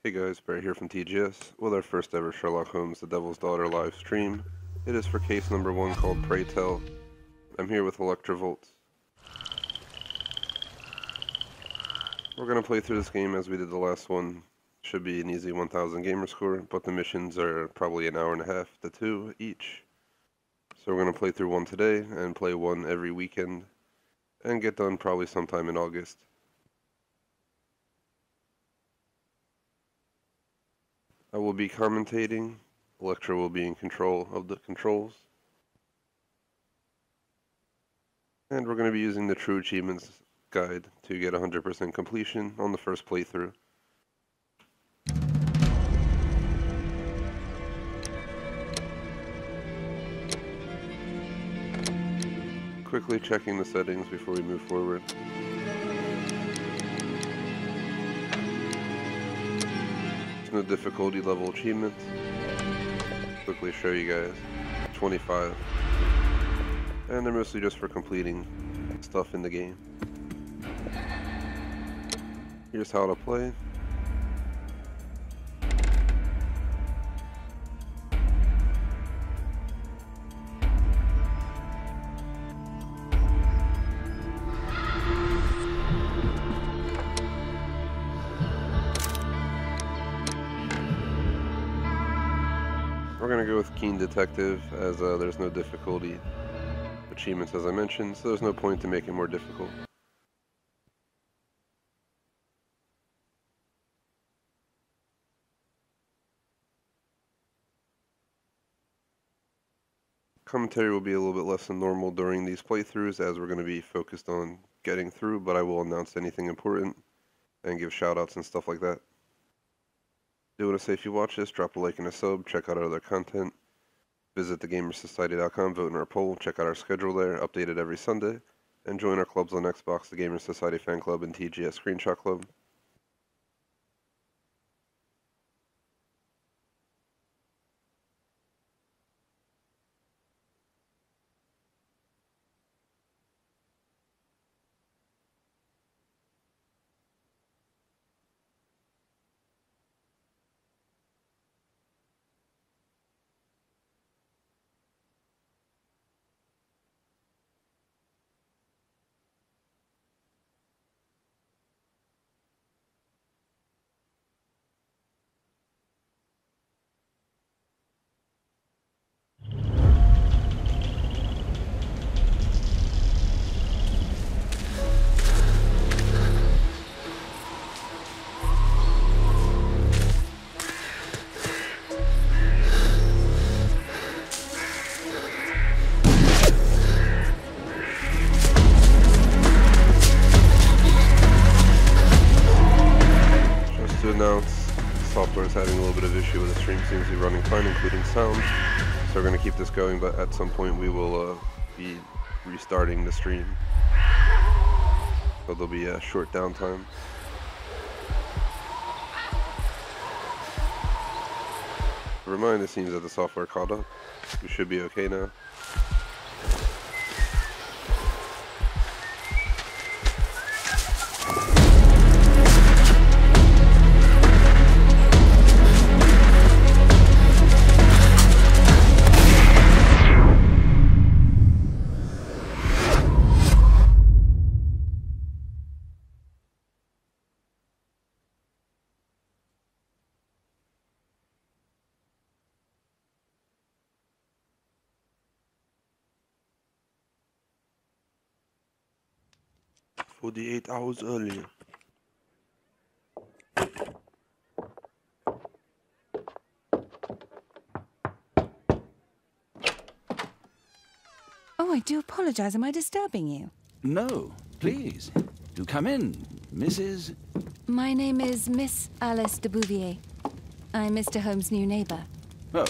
Hey guys, Bear here from TGS with our first ever Sherlock Holmes The Devil's Daughter live stream. It is for case number 1 called Pray Tell. I'm here with ElektraVoltz. We're going to play through this game as we did the last one. Should be an easy 1000 gamer score, but the missions are probably an hour and a half to 2 each. So we're going to play through one today and play one every weekend and get done probably sometime in August. I will be commentating. Elektra will be in control of the controls. And we're going to be using the True Achievements guide to get 100% completion on the first playthrough. Quickly checking the settings before we move forward. No difficulty level achievements. Quickly show you guys 25, and they're mostly just for completing stuff in the game. Here's how to play. We're going to go with Keen Detective, as there's no difficulty achievements as I mentioned, so there's no point to make it more difficult. Commentary will be a little bit less than normal during these playthroughs, as we're going to be focused on getting through, but I will announce anything important and give shoutouts and stuff like that. Do want to say if you watch this, drop a like and a sub, check out our other content, visit thegamersociety.com, vote in our poll, check out our schedule there, updated every Sunday, and join our clubs on Xbox, the Gamers Society Fan Club, and TGS Screenshot Club. Software is having a little bit of issue with the stream, seems to be running fine, including sound. So we're going to keep this going, but at some point we will be restarting the stream. So there'll be a short downtime. Remind the scenes that the software caught up. We should be okay now. The 8 hours earlier. Oh, I do apologize. Am I disturbing you? No, please. Do come in, Mrs. My name is Miss Alice de Bouvier. I'm Mr. Holmes' new neighbor. Oh,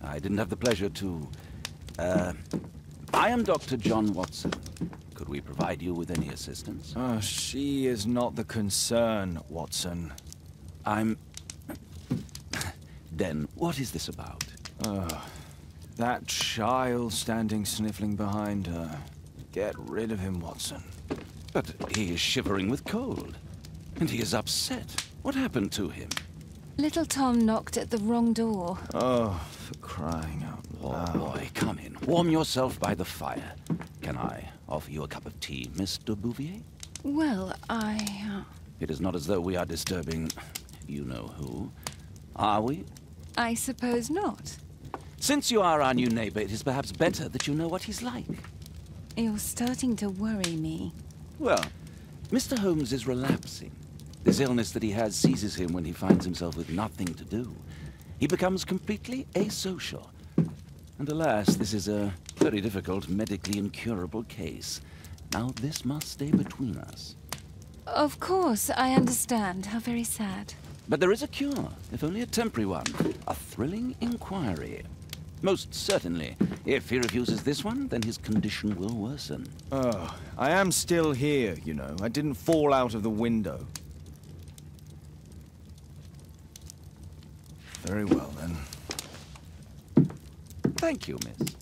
I didn't have the pleasure to... I am Dr. John Watson. Could we provide you with any assistance? Oh, she is not the concern, Watson. I'm... Then, what is this about? That child standing sniffling behind her. Get rid of him, Watson. But he is shivering with cold. And he is upset. What happened to him? Little Tom knocked at the wrong door. Oh, for crying out loud. Oh, boy, come in. Warm yourself by the fire. Can I offer you a cup of tea, Mr. Bouvier? Well, It is not as though we are disturbing you-know-who, are we? I suppose not. Since you are our new neighbor, it is perhaps better that you know what he's like. You're starting to worry me. Well, Mr. Holmes is relapsing. This illness that he has seizes him when he finds himself with nothing to do. He becomes completely asocial. And alas, this is a very difficult, medically incurable case. Now, this must stay between us. Of course, I understand. How very sad. But there is a cure, if only a temporary one. A thrilling inquiry. Most certainly. If he refuses this one, then his condition will worsen. Oh, I am still here, you know. I didn't fall out of the window. Very well, then. Thank you, miss.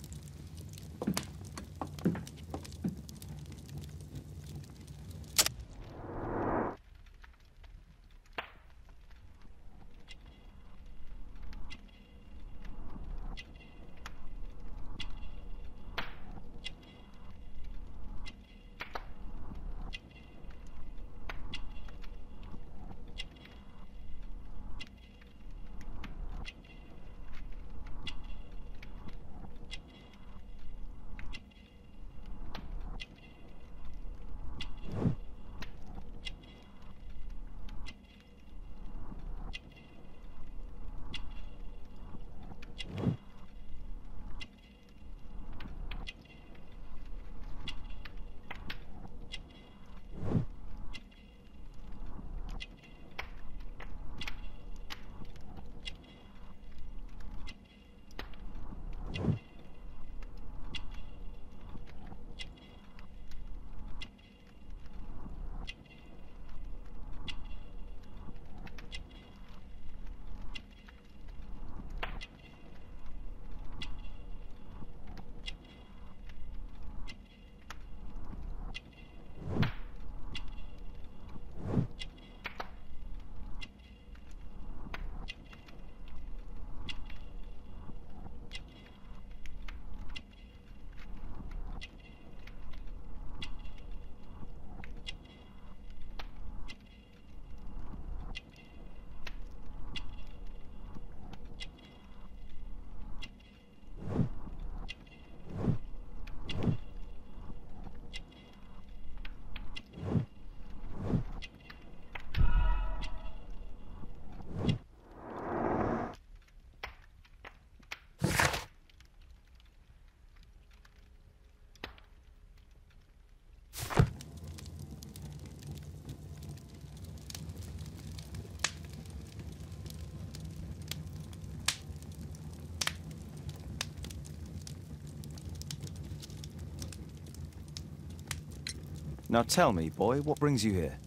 Now tell me, boy, what brings you here?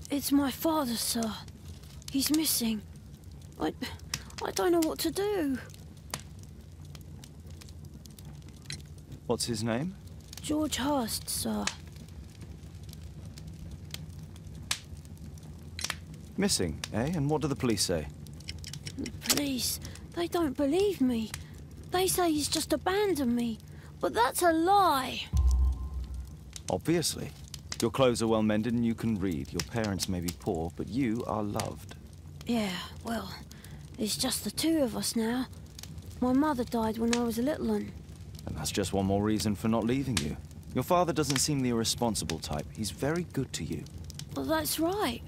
It's my father, sir. He's missing. I don't know what to do. What's his name? George Hurst, sir. Missing, eh? And what do the police say? The police, they don't believe me. They say he's just abandoned me. But that's a lie. Obviously. Your clothes are well mended and you can read. Your parents may be poor, but you are loved. Yeah, well, it's just the two of us now. My mother died when I was a little one. And that's just one more reason for not leaving you. Your father doesn't seem the irresponsible type. He's very good to you. Well, that's right.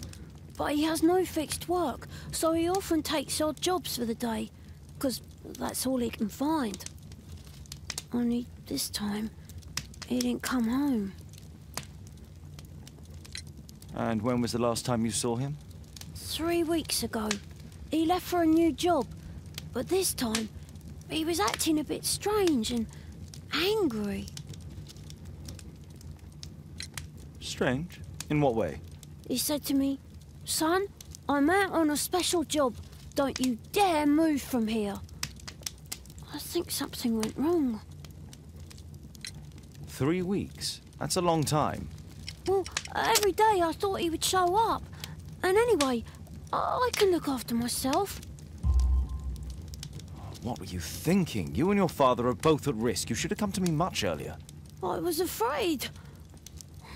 But he has no fixed work, so he often takes odd jobs for the day, 'cause that's all he can find. Only this time, he didn't come home. And when was the last time you saw him? 3 weeks ago. He left for a new job, but this time, he was acting a bit strange and angry. Strange? In what way? He said to me, "Son, I'm out on a special job. Don't you dare move from here." I think something went wrong. 3 weeks? That's a long time. Well, every day I thought he would show up. And anyway, I can look after myself. What were you thinking? You and your father are both at risk. You should have come to me much earlier. I was afraid.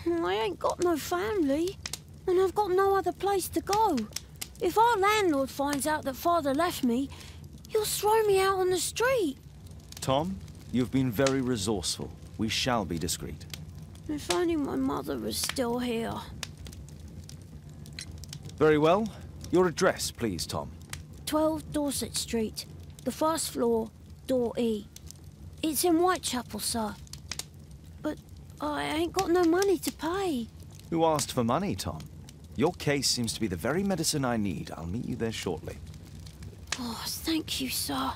I ain't got no family, and I've got no other place to go. If our landlord finds out that Father left me, he'll throw me out on the street. Tom, you've been very resourceful. We shall be discreet. If only my mother was still here. Very well. Your address, please, Tom. 12 Dorset Street, the first floor, door E. It's in Whitechapel, sir. But I ain't got no money to pay. Who asked for money, Tom? Your case seems to be the very medicine I need. I'll meet you there shortly. Oh, thank you, sir.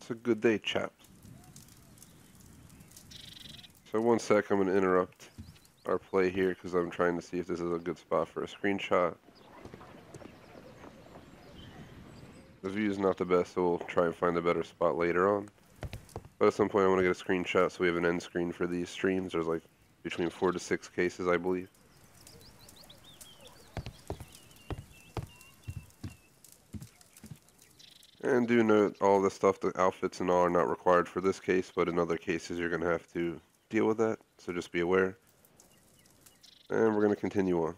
It's a good day, chaps. So one sec, I'm going to interrupt our play here because I'm trying to see if this is a good spot for a screenshot. The view is not the best, so we'll try and find a better spot later on. But at some point I want to get a screenshot so we have an end screen for these streams. There's like between 4 to 6 cases, I believe. And do note, all the stuff, the outfits and all are not required for this case, but in other cases you're going to have to deal with that, so just be aware. And we're going to continue on.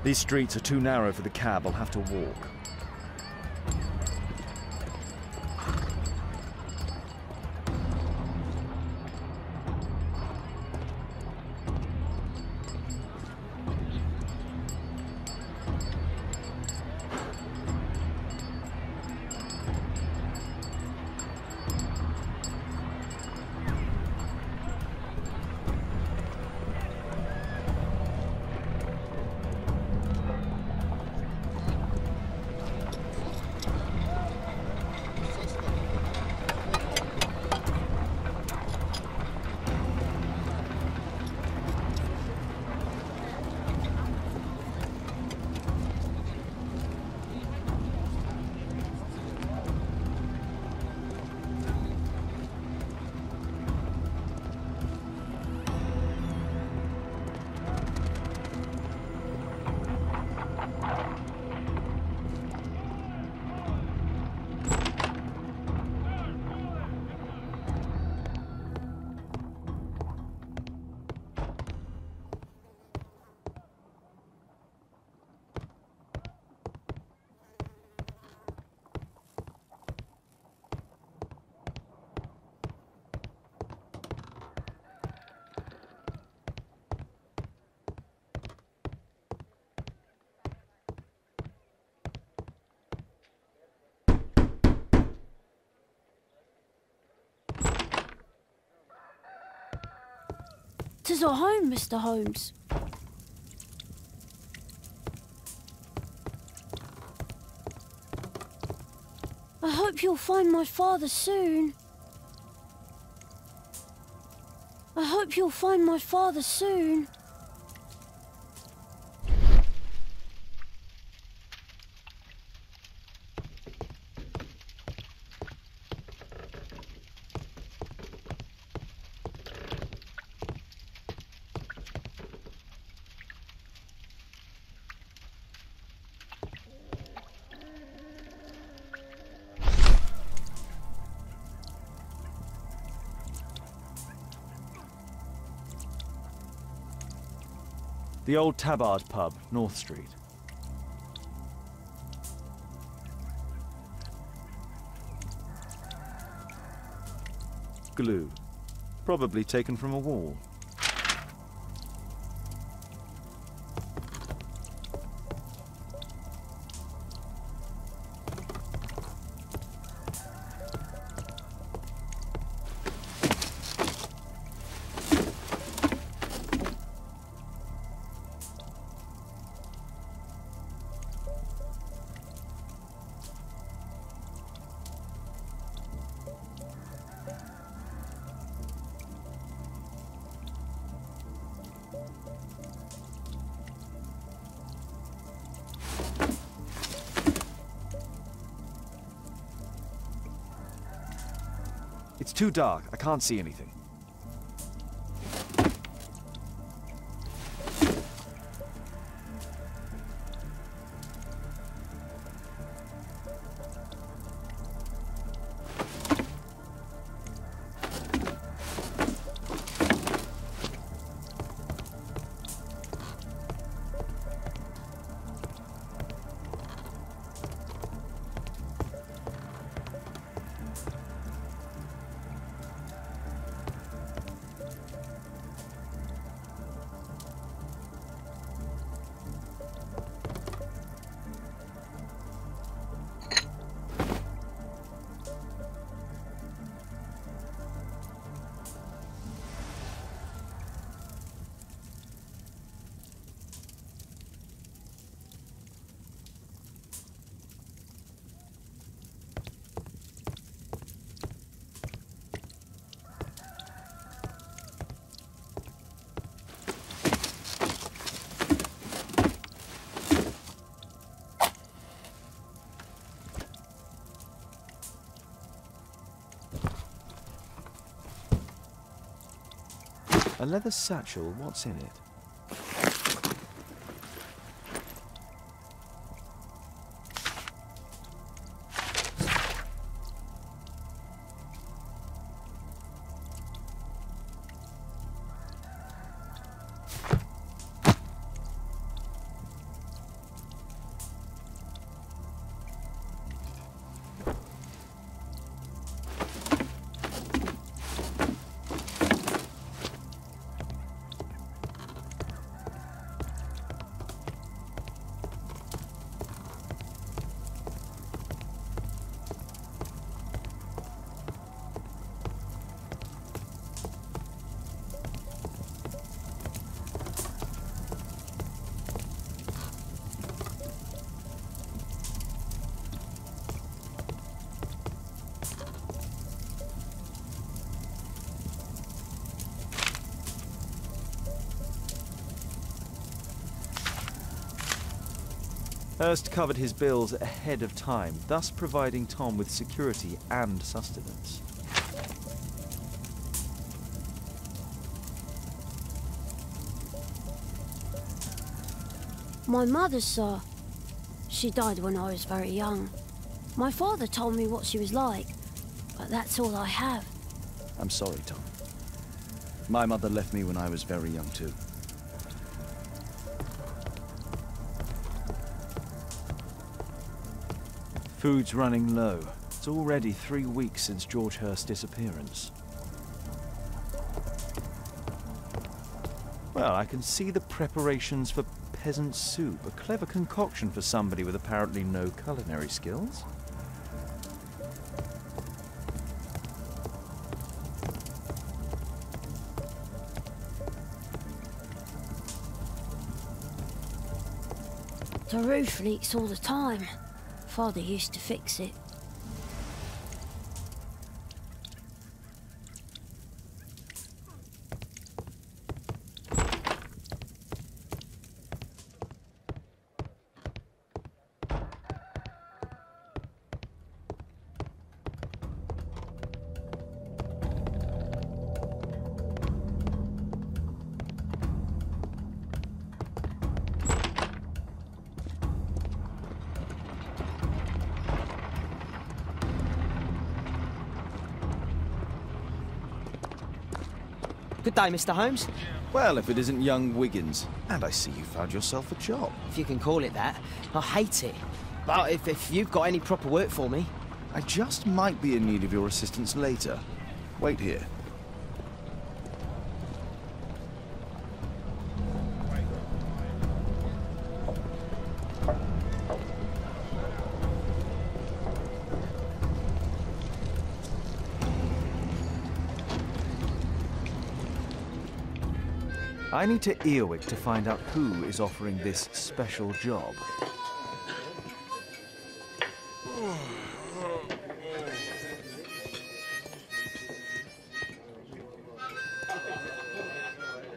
These streets are too narrow for the cab. I'll have to walk. doctor's at home, Mr. Holmes. I hope you'll find my father soon. I hope you'll find my father soon. The old Tabard pub, North Street. Glue. Probably taken from a wall. It's too dark. I can't see anything. A leather satchel, what's in it? Hurst covered his bills ahead of time, thus providing Tom with security and sustenance. My mother, sir. She died when I was very young. My father told me what she was like, but that's all I have. I'm sorry, Tom. My mother left me when I was very young too. Food's running low. It's already 3 weeks since George Hurst's disappearance. Well, I can see the preparations for peasant soup, a clever concoction for somebody with apparently no culinary skills. The roof leaks all the time. Father used to fix it. Good day, Mr. Holmes. Well, if it isn't young Wiggins. And I see you found yourself a job. If you can call it that. I hate it. But if you've got any proper work for me... I just might be in need of your assistance later. Wait here. I need to Earwig to find out who is offering this special job.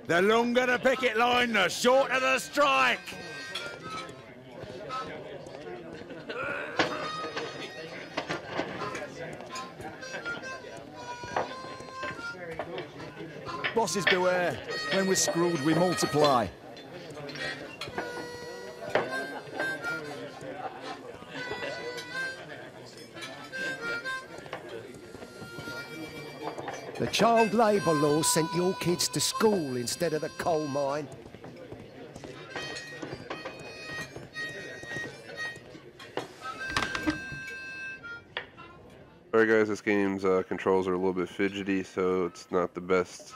The longer the picket line, the shorter the strike! Bosses beware. When we're screwed, we multiply. The child labour law sent your kids to school instead of the coal mine. Alright guys, this game's controls are a little bit fidgety, so it's not the best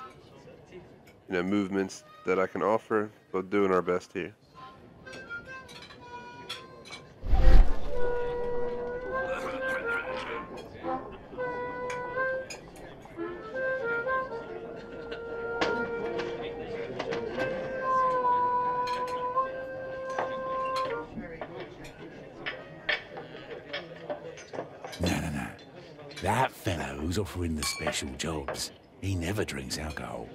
movements that I can offer, but doing our best here. No. That fellow who's offering the special jobs, he never drinks alcohol.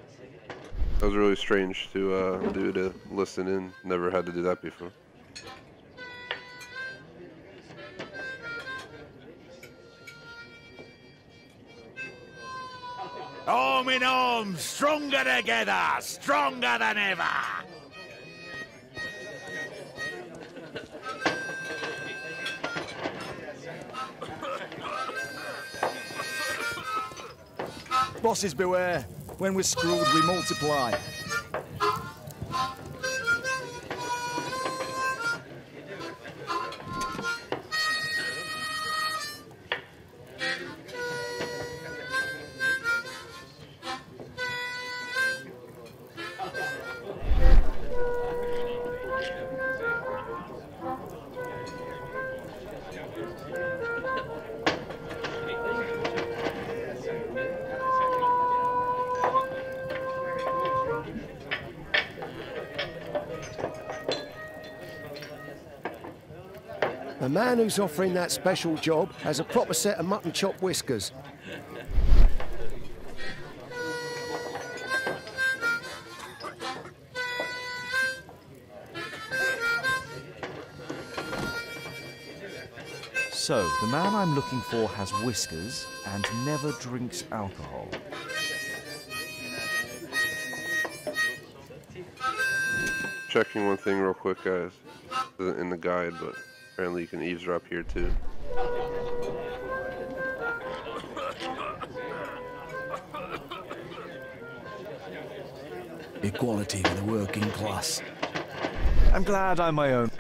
That was really strange to do, to listen in. Never had to do that before. Arm in arm, stronger together, stronger than ever! Bosses beware. When we're screwed, we multiply. The man who's offering that special job has a proper set of mutton chop whiskers. So, the man I'm looking for has whiskers and never drinks alcohol. Checking one thing real quick, guys. This isn't in the guide, but apparently you can eavesdrop here too. Equality for the working class. I'm glad I'm my own.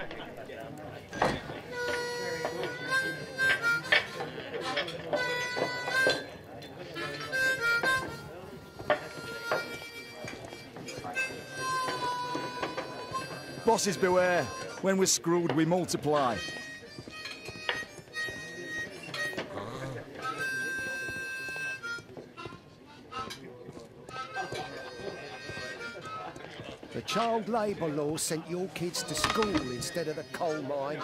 Bosses beware. When we're screwed, we multiply. The Child labour law sent your kids to school instead of the coal mine.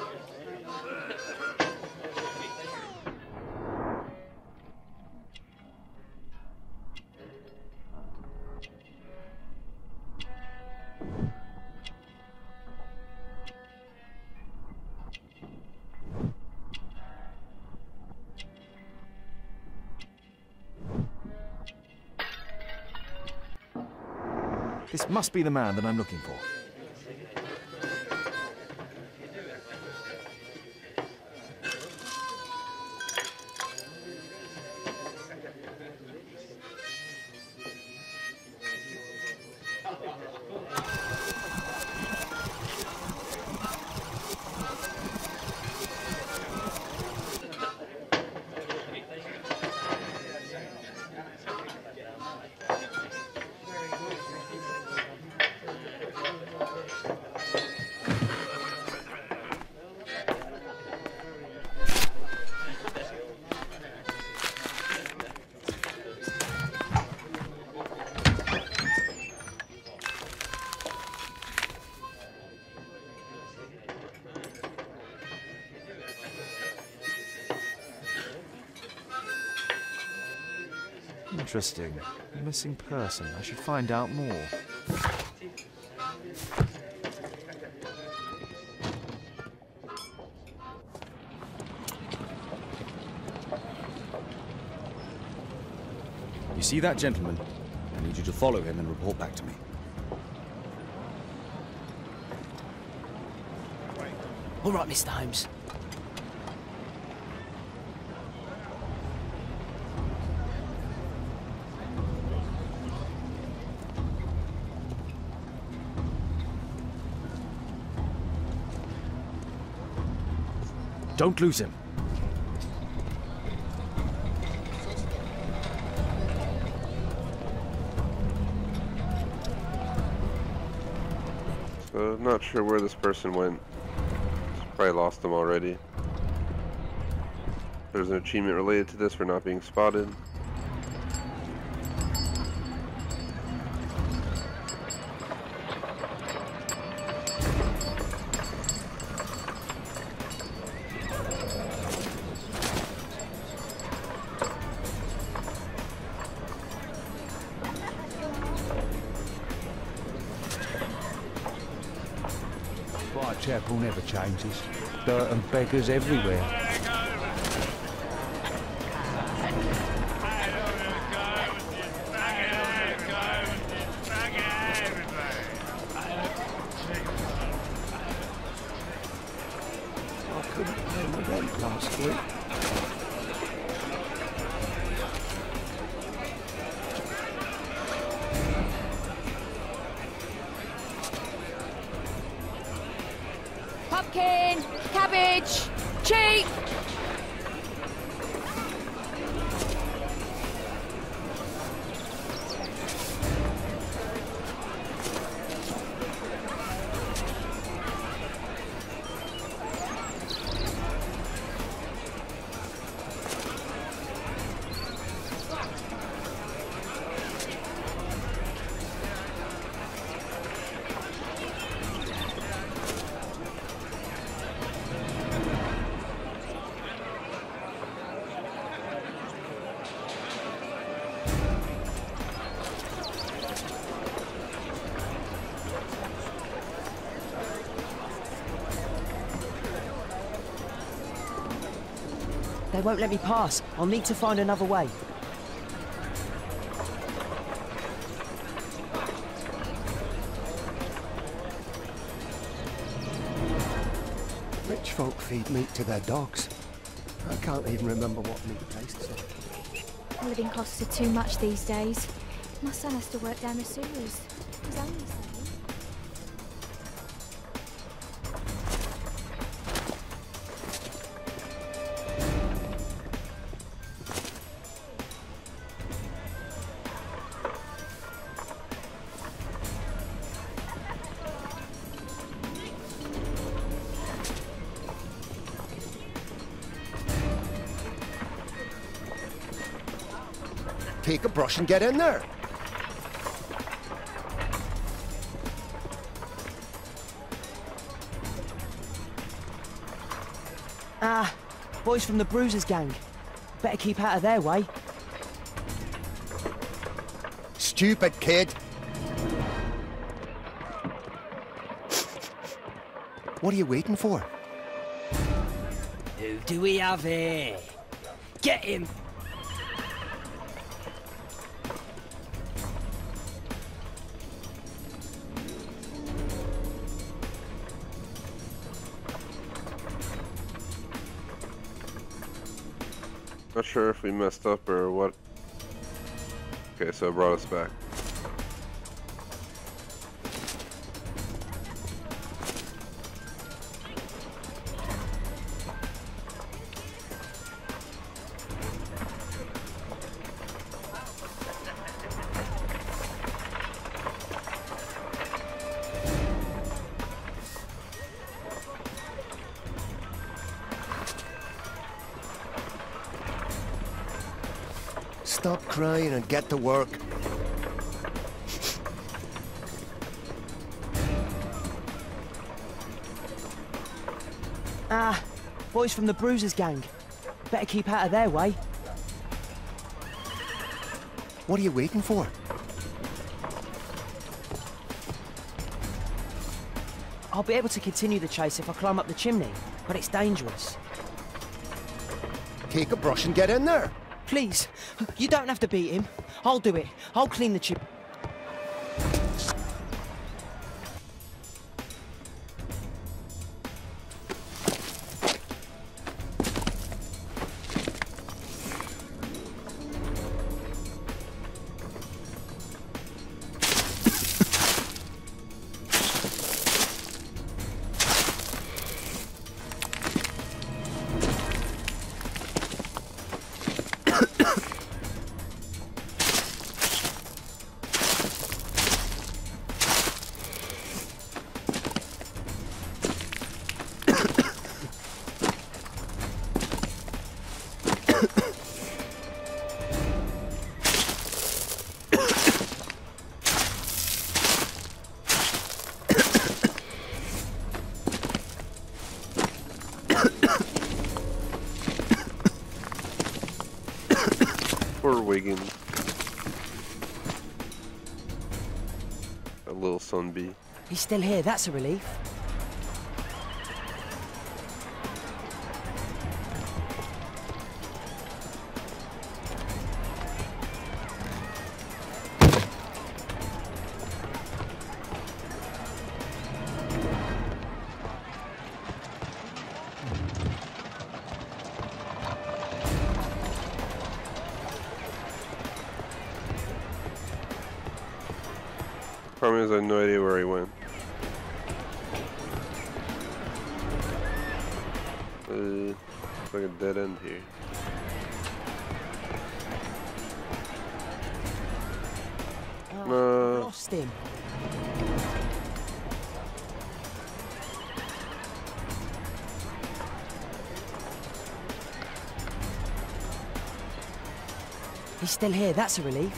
This must be the man that I'm looking for. Interesting. A missing person. I should find out more. You see that gentleman? I need you to follow him and report back to me. All right, Mr. Holmes. Don't lose him. So, not sure where this person went. Probably lost them already. There's an achievement related to this for not being spotted. Whitechapel never changes. Dirt and beggars everywhere. I couldn't pay my rent last week. Pumpkin! Cabbage! Cheap! They won't let me pass. I'll need to find another way. Rich folk feed meat to their dogs. I can't even remember what meat tastes like. Living costs are too much these days. My son has to work down the sewers. He's only 7. Take a brush and get in there. Boys from the Bruisers gang. Better keep out of their way. Stupid kid! What are you waiting for? Who do we have here? Get him! Not sure if we messed up or what. Okay, so it brought us back. Stop crying and get to work. Ah, boys from the Bruisers gang. Better keep out of their way. What are you waiting for? I'll be able to continue the chase if I climb up the chimney, but it's dangerous. Take a brush and get in there. Please, you don't have to beat him. I'll do it. I'll clean the chimney. Poor Wiggins. A little sunbee. He's still here, that's a relief. Problem is, I have no idea where he went. It's like a dead end here. Oh, lost him. He's still here, that's a relief.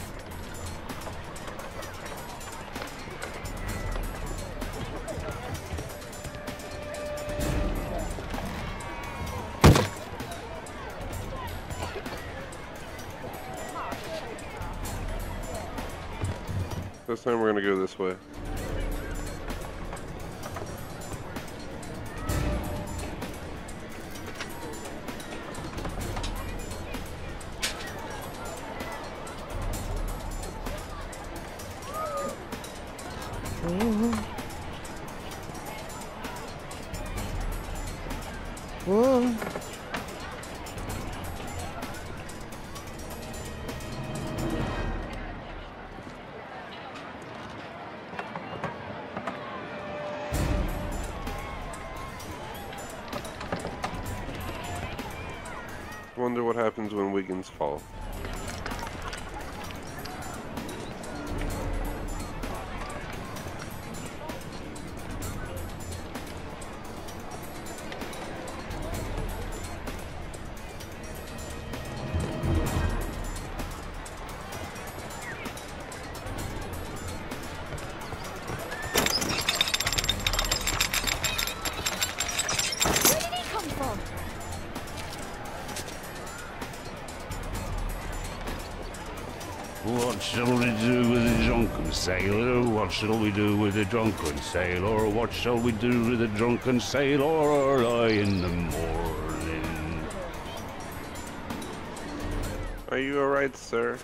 This time we're gonna go this way. Whoa. Wonder what happens when Wiggins fall. What shall we do with a drunken sailor? What shall we do with a drunken sailor? What shall we do with a drunken sailor early in the morning? Are you alright, sir?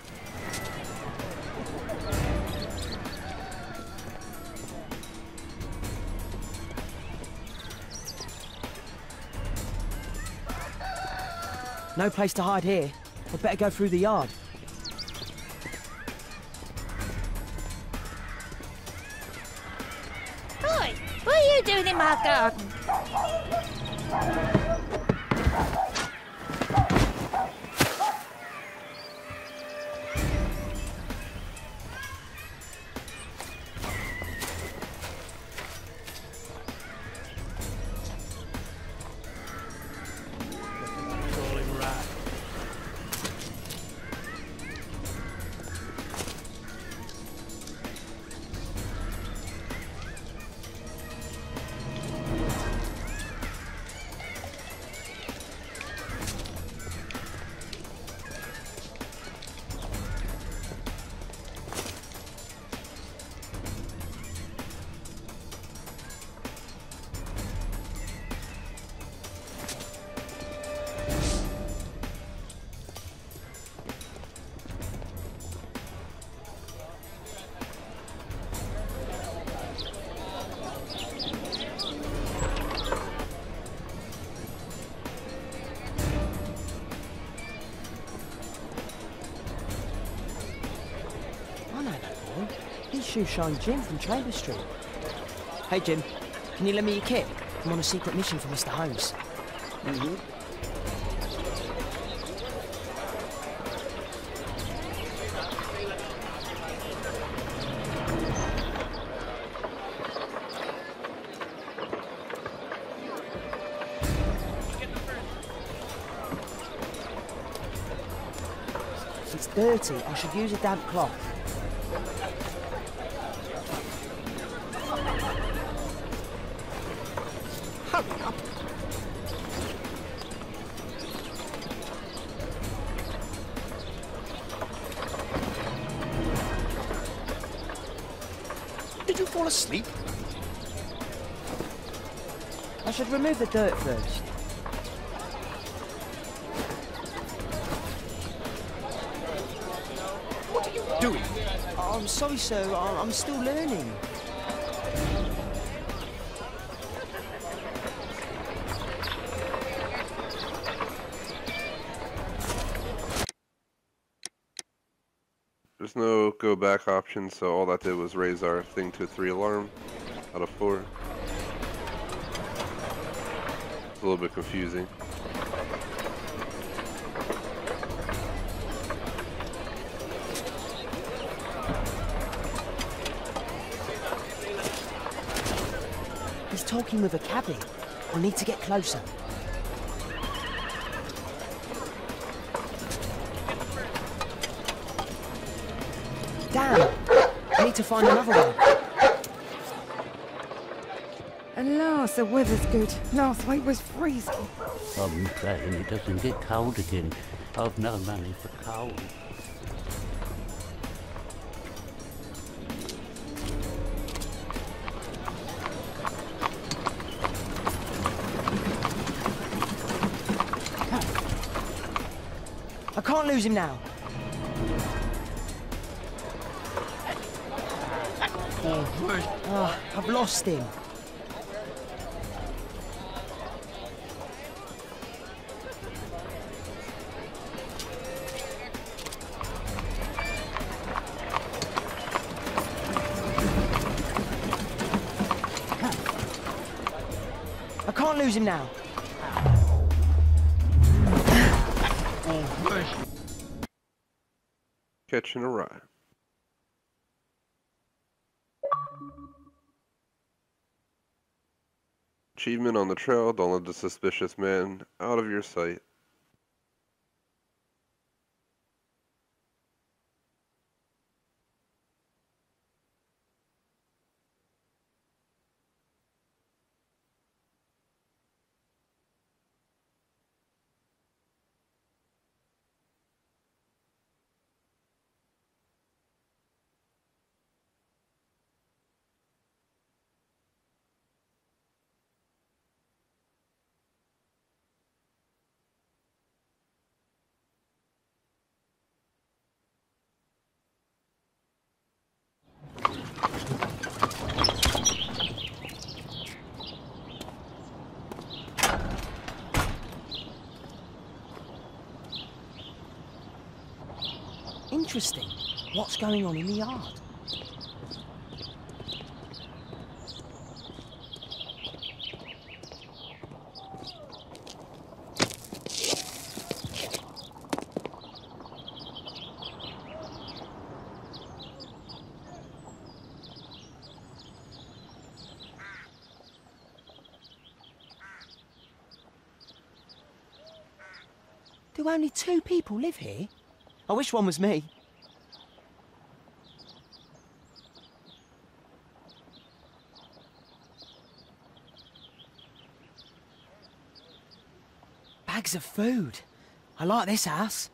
No place to hide here. I'd better go through the yard. Oi! What are you doing in my garden? Shoeshine Jim from Chamber Street. Hey Jim, can you lend me your kit? I'm on a secret mission for Mr. Holmes. It's dirty. I should use a damp cloth. Did you fall asleep? I should remove the dirt first. What are you doing? Oh, I'm sorry, sir. I'm still learning. There's no go back option, so all that did was raise our thing to 3 alarm out of 4. It's a little bit confusing. He's talking with a cabby. I need to get closer. Damn! I need to find another one. At last, the weather's good. Last week was freezing. I'm praying it doesn't get cold again. I've no money for coal. I can't lose him now. Oh, I've lost him. I can't lose him now. Catching a ride. Achievement on the trail. Don't let the suspicious man out of your sight. Interesting. What's going on in the yard? Do only 2 people live here? I wish one was me. Bags of food. I like this house.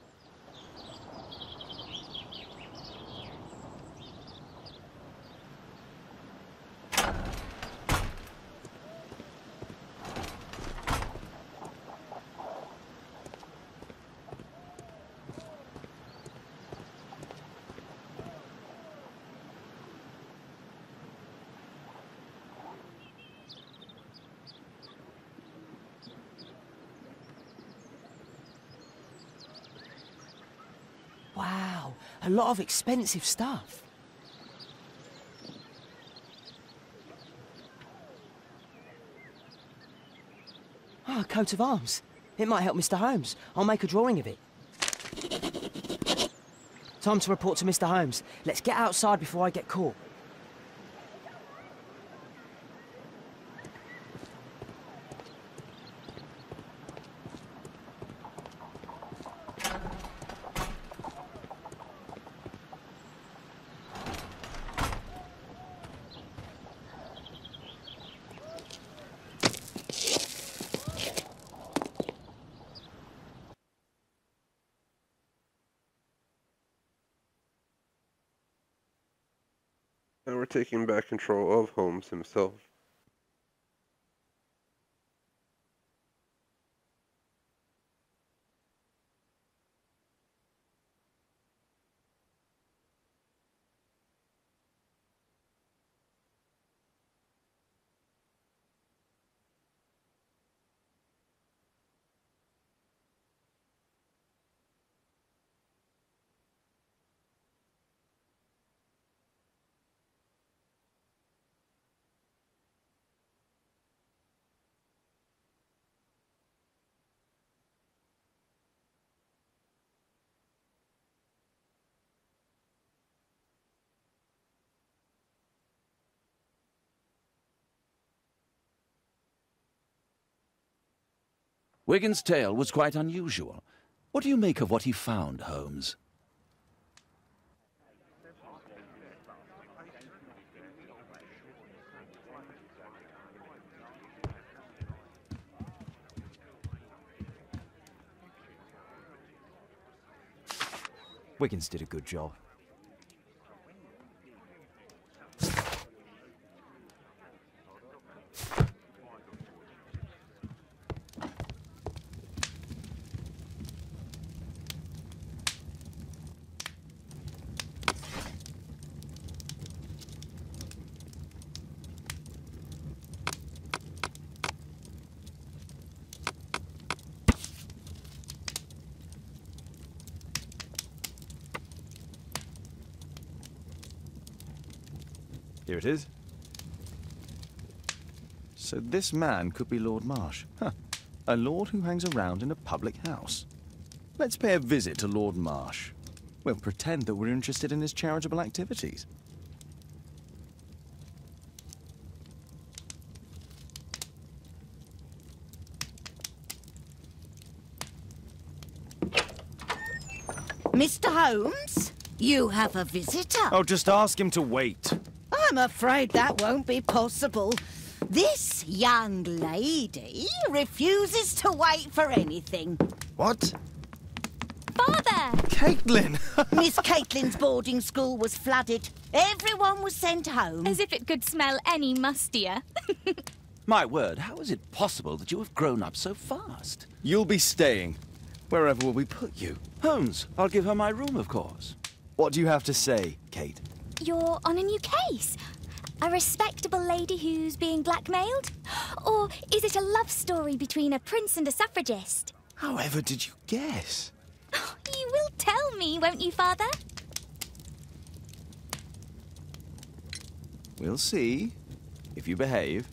Wow, a lot of expensive stuff. Ah, a coat of arms. It might help Mr. Holmes. I'll make a drawing of it. Time to report to Mr. Holmes. Let's get outside before I get caught. And we're taking back control of Holmes himself. Wigan's tale was quite unusual. What do you make of what he found, Holmes? Wiggins did a good job. Here it is. So this man could be Lord Marsh. Huh. A lord who hangs around in a public house. Let's pay a visit to Lord Marsh. We'll pretend that we're interested in his charitable activities. Mr. Holmes, you have a visitor. Oh, just ask him to wait. I'm afraid that won't be possible. This young lady refuses to wait for anything. What? Father! Caitlin! Miss Caitlin's boarding school was flooded. Everyone was sent home. As if it could smell any mustier. My word, how is it possible that you have grown up so fast? You'll be staying. Wherever will we put you? Holmes, I'll give her my room, of course. What do you have to say, Kate? You're on a new case. A respectable lady who's being blackmailed? Or is it a love story between a prince and a suffragist? However did you guess? You will tell me, won't you, Father? We'll see. If you behave.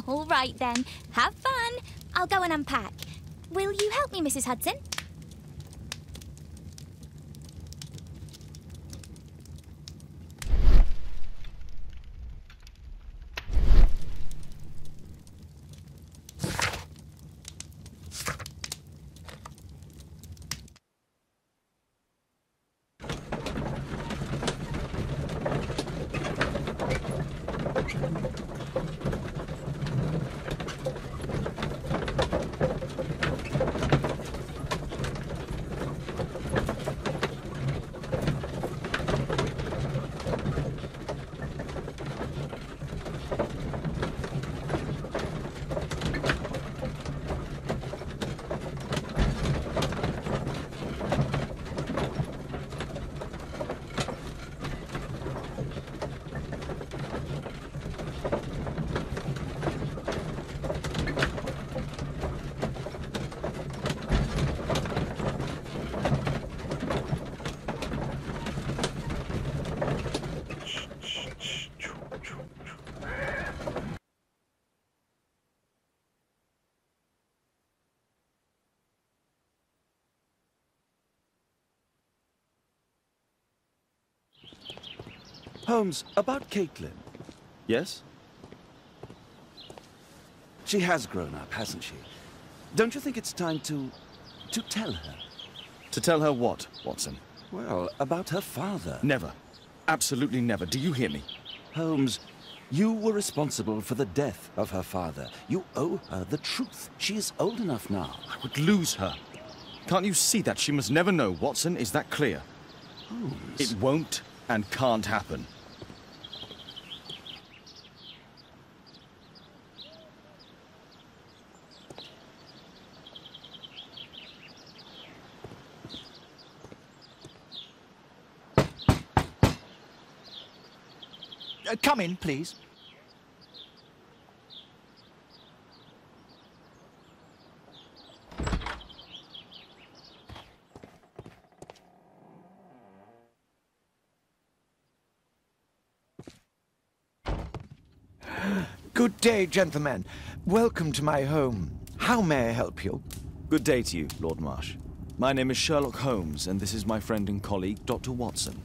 All right, then. Have fun. I'll go and unpack. Will you help me, Mrs. Hudson? Holmes, about Caitlin. Yes? She has grown up, hasn't she? Don't you think it's time to tell her? To tell her what, Watson? Well, about her father. Never. Absolutely never. Do you hear me? Holmes, you were responsible for the death of her father. You owe her the truth. She is old enough now. I would lose her. Can't you see that? She must never know, Watson. Is that clear? Holmes. It won't and can't happen. Come in, please. Good day, gentlemen. Welcome to my home. How may I help you? Good day to you, Lord Marsh. My name is Sherlock Holmes, and this is my friend and colleague, Dr. Watson.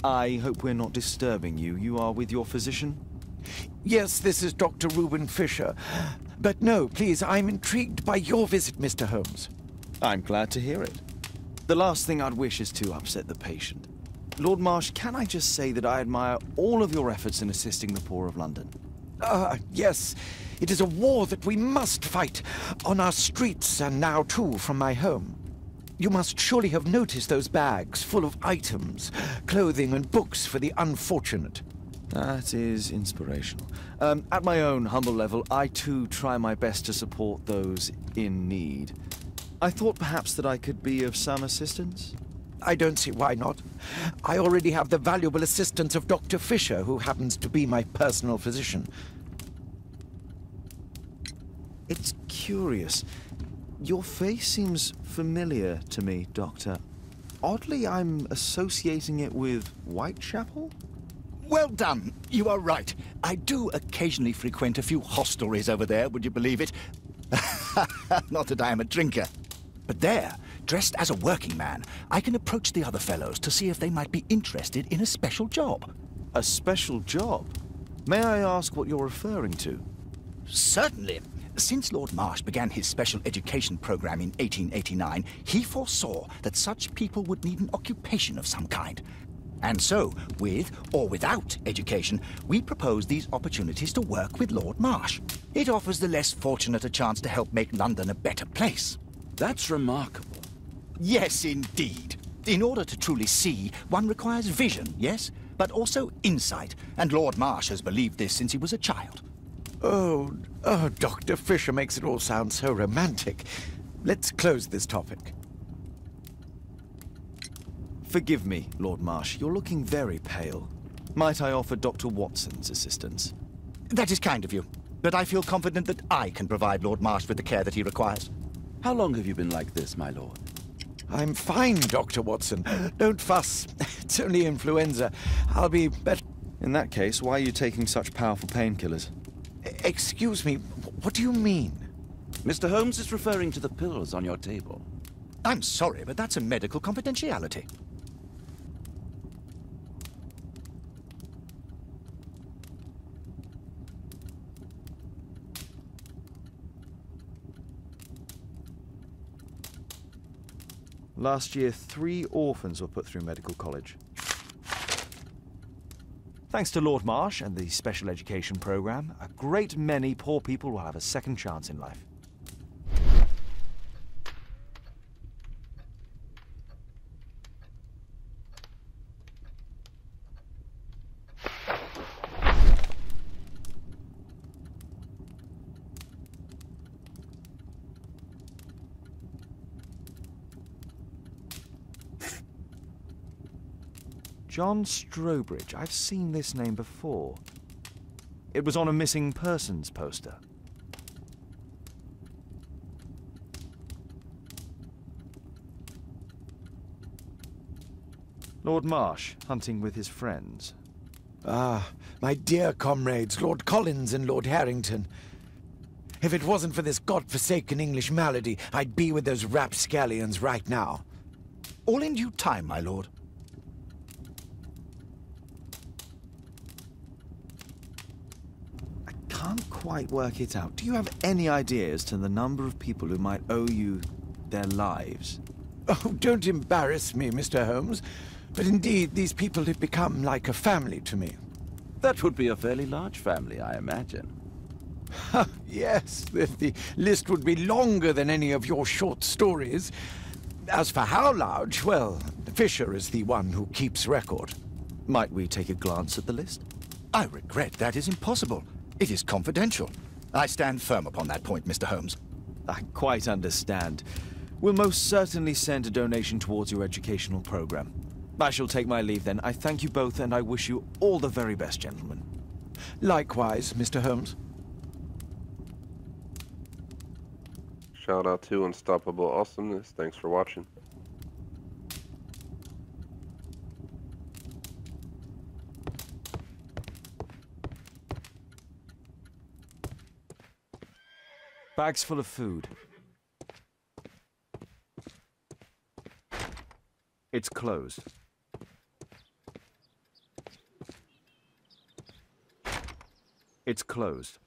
I hope we're not disturbing you. You are with your physician? Yes, this is Dr. Reuben Fisher. But no, please, I'm intrigued by your visit, Mr. Holmes. I'm glad to hear it. The last thing I'd wish is to upset the patient. Lord Marsh, can I just say that I admire all of your efforts in assisting the poor of London? Yes. It is a war that we must fight, on our streets and now, too, from my home. You must surely have noticed those bags full of items, clothing and books for the unfortunate. That is inspirational. At my own humble level, I too try my best to support those in need. I thought perhaps that I could be of some assistance. I don't see why not. I already have the valuable assistance of Dr. Fisher, who happens to be my personal physician. It's curious. Your face seems familiar to me, Doctor. Oddly, I'm associating it with Whitechapel? Well done. You are right. I do occasionally frequent a few hostelries over there, would you believe it? Not that I am a drinker. But there, dressed as a working man, I can approach the other fellows to see if they might be interested in a special job. A special job? May I ask what you're referring to? Certainly. Since Lord Marsh began his special education program in 1889, he foresaw that such people would need an occupation of some kind. And so, with or without education, we propose these opportunities to work with Lord Marsh. It offers the less fortunate a chance to help make London a better place. That's remarkable. Yes, indeed. In order to truly see, one requires vision, yes? But also insight, and Lord Marsh has believed this since he was a child. Oh, Dr. Fisher makes it all sound so romantic. Let's close this topic. Forgive me, Lord Marsh. You're looking very pale. Might I offer Dr. Watson's assistance? That is kind of you, but I feel confident that I can provide Lord Marsh with the care that he requires. How long have you been like this, my lord? I'm fine, Dr. Watson. Don't fuss. It's only influenza. I'll be better. In that case, why are you taking such powerful painkillers? Excuse me, what do you mean? Mr. Holmes is referring to the pills on your table. I'm sorry, but that's a medical confidentiality. Last year, 3 orphans were put through medical college. Thanks to Lord Marsh and the special education program, a great many poor people will have a second chance in life. John Strobridge. I've seen this name before. It was on a missing persons poster. Lord Marsh, hunting with his friends. Ah, my dear comrades, Lord Collins and Lord Harrington. If it wasn't for this godforsaken English malady, I'd be with those rapscallions right now. All in due time, my lord. Can't quite work it out. Do you have any idea as to the number of people who might owe you their lives? Oh, don't embarrass me, Mr. Holmes. But indeed, these people have become like a family to me. That would be a fairly large family, I imagine. Yes, the list would be longer than any of your short stories. As for how large, well, Fisher is the one who keeps record. Might we take a glance at the list? I regret that is impossible. It is confidential. I stand firm upon that point, Mr. Holmes. I quite understand. We'll most certainly send a donation towards your educational program. I shall take my leave then. I thank you both and I wish you all the very best, gentlemen. Likewise, Mr. Holmes. Shout out to Unstoppable Awesomeness. Thanks for watching. Bags full of food. It's closed. It's closed.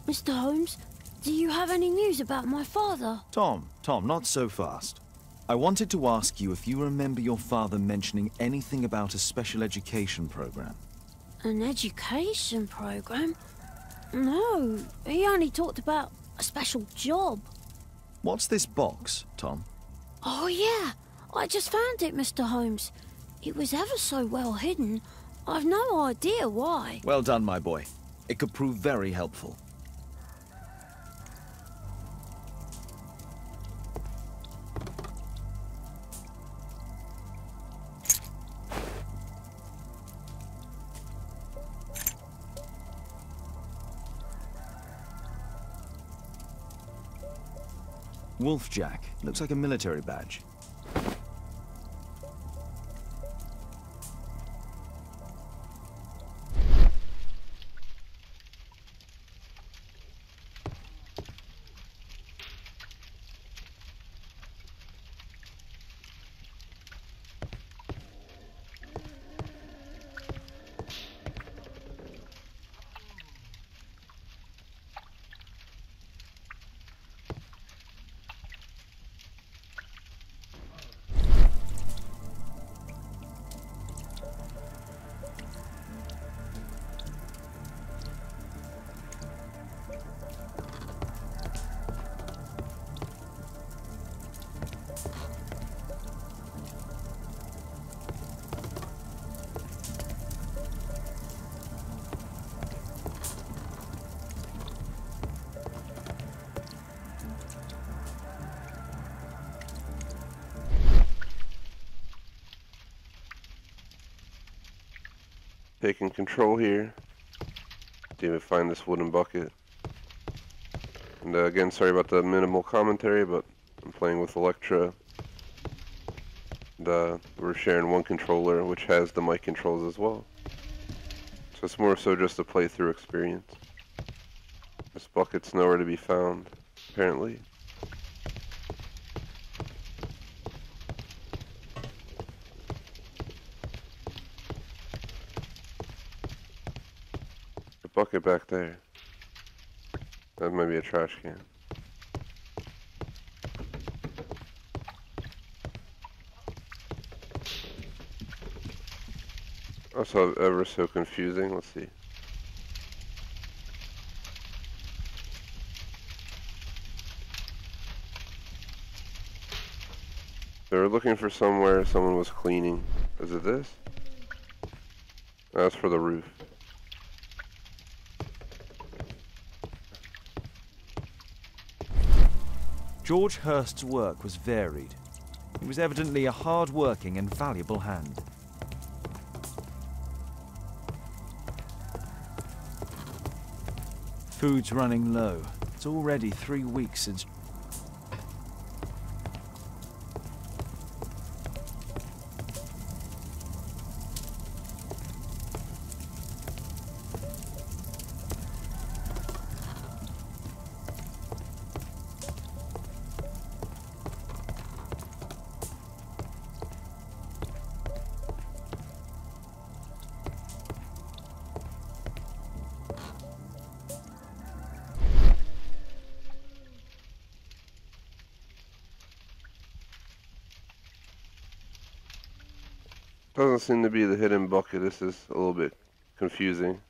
Mr. Holmes, do you have any news about my father? Tom, not so fast. I wanted to ask you if you remember your father mentioning anything about a special education program. An education program? No, he only talked about a special job. What's this box, Tom? Oh yeah, I just found it, Mr. Holmes. It was ever so well hidden. I've no idea why. Well done, my boy. It could prove very helpful. Wolfjack. Looks like a military badge. Taking control here. Didn't even find this wooden bucket. And again, sorry about the minimal commentary, but I'm playing with Electra. And we're sharing one controller, which has the mic controls as well. So it's more so just a playthrough experience. This bucket's nowhere to be found, apparently. Bucket back there. That might be a trash can. Also ever so confusing. Let's see. They were looking for somewhere someone was cleaning. Is it this? That's for the roof. George Hurst's work was varied. He was evidently a hard-working and valuable hand. Food's running low. It's already 3 weeks since... Doesn't seem to be the hidden bucket. This is a little bit confusing.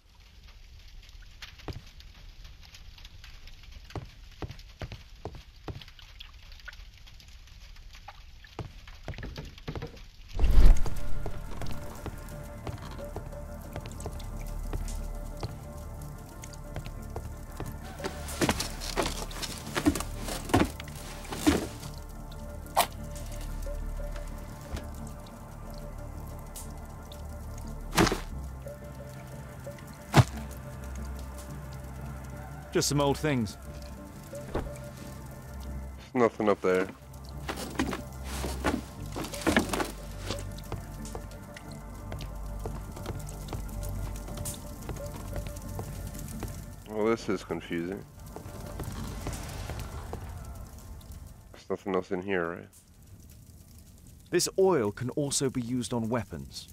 Just some old things. There's nothing up there. Well, this is confusing. There's nothing else in here, right? This oil can also be used on weapons.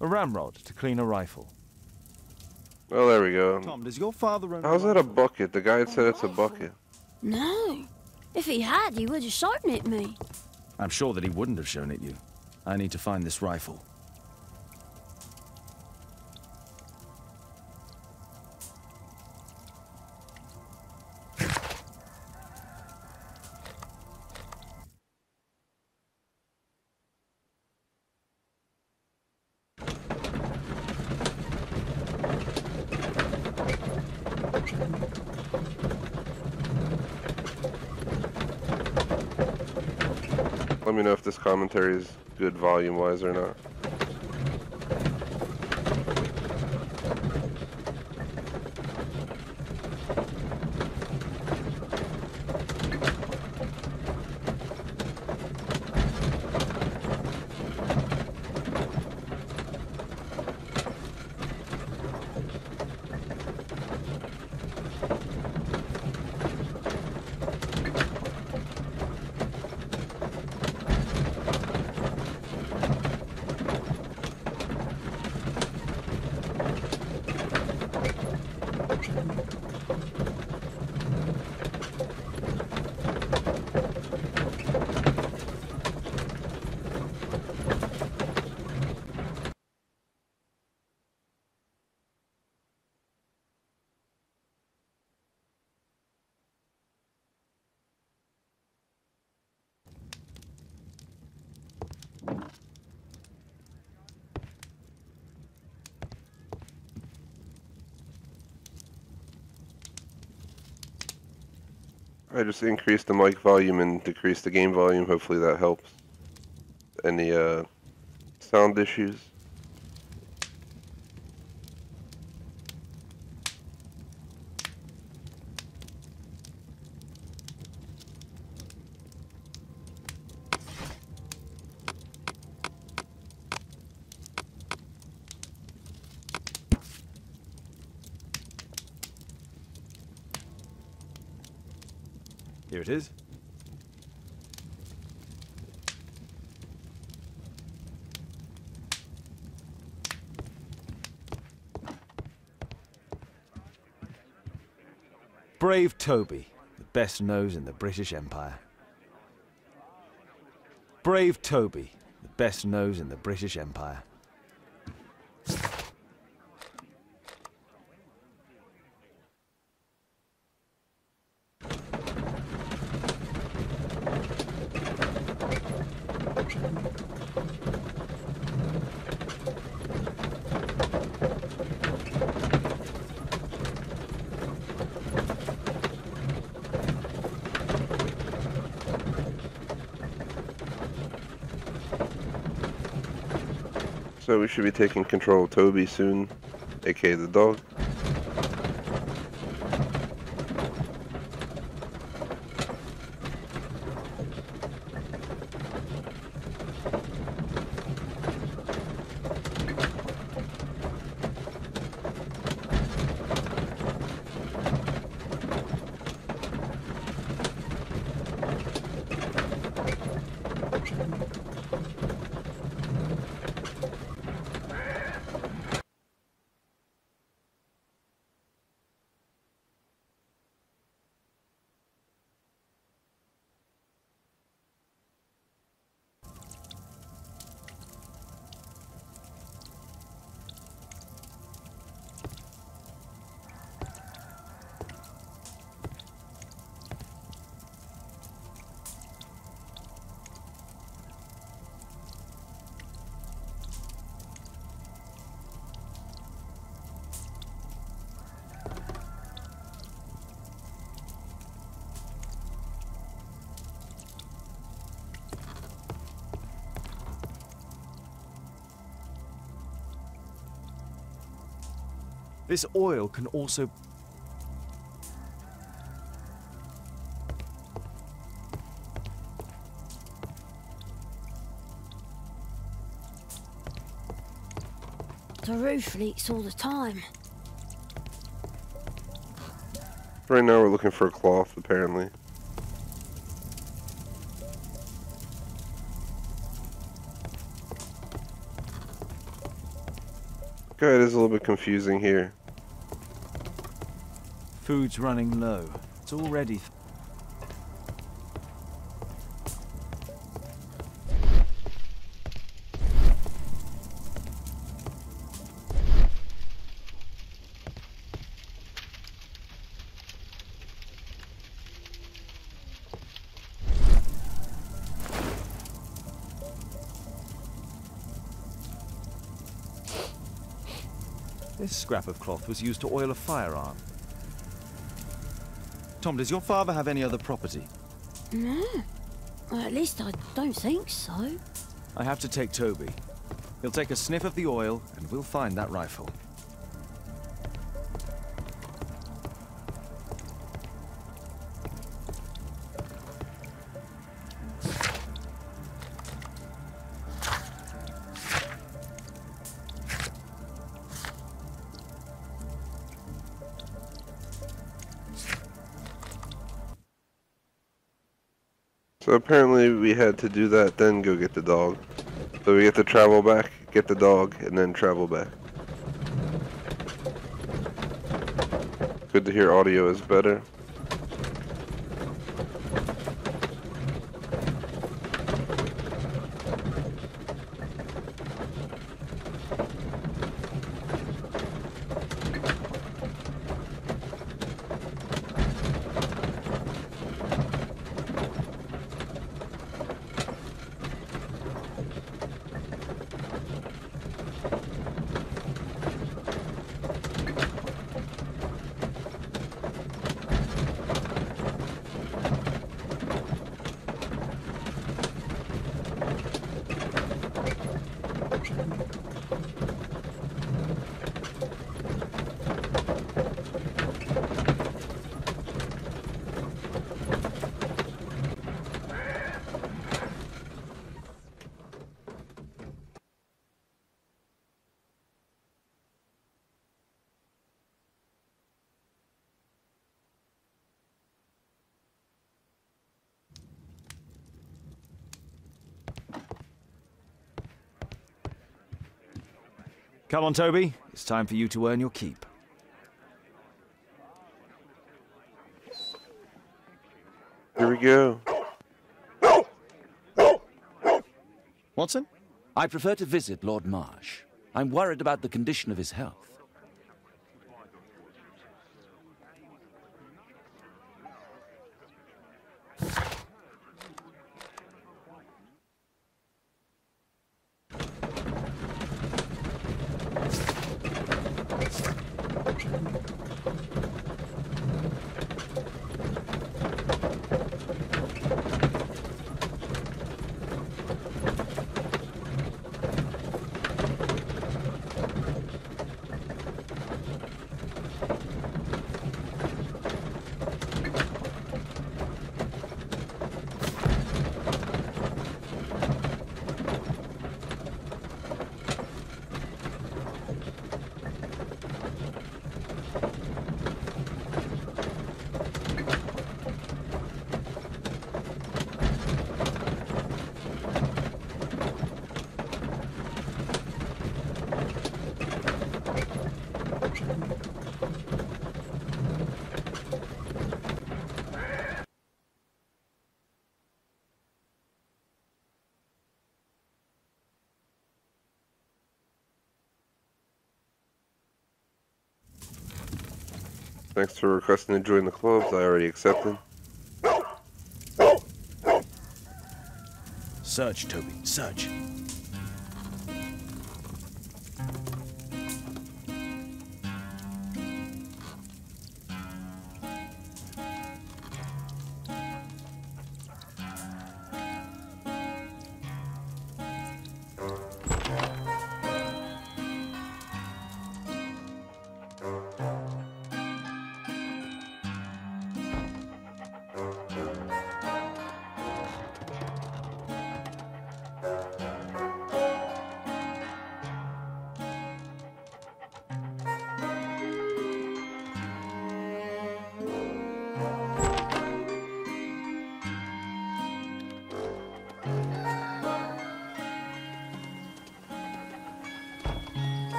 A ramrod to clean a rifle. Oh, there we go. Tom, does your father own How's that a bucket? The guy had said it's a bucket. No. If he had, he would have shown it me. I'm sure that he wouldn't have shown it you. I need to find this rifle. Let me know if this commentary is good volume-wise or not. I just increased the mic volume and decreased the game volume. Hopefully that helps. Any sound issues? Here it is. Brave Toby, the best nose in the British Empire. Brave Toby, the best nose in the British Empire. So we should be taking control of Toby soon, aka the dog. This oil can also... The roof leaks all the time. Right now we're looking for a cloth, apparently. Okay, it is a little bit confusing here. Food's running low. It's already... This scrap of cloth was used to oil a firearm. Tom, does your father have any other property? No. Well, at least I don't think so. I have to take Toby. He'll take a sniff of the oil, and we'll find that rifle. So apparently we had to do that, then go get the dog. So we get to travel back, get the dog, and then travel back. Good to hear audio is better. Come on, Toby. It's time for you to earn your keep. Here we go. Watson? I prefer to visit Lord Marsh. I'm worried about the condition of his health. Thanks for requesting to join the clubs. I already accepted. Search, Toby, search.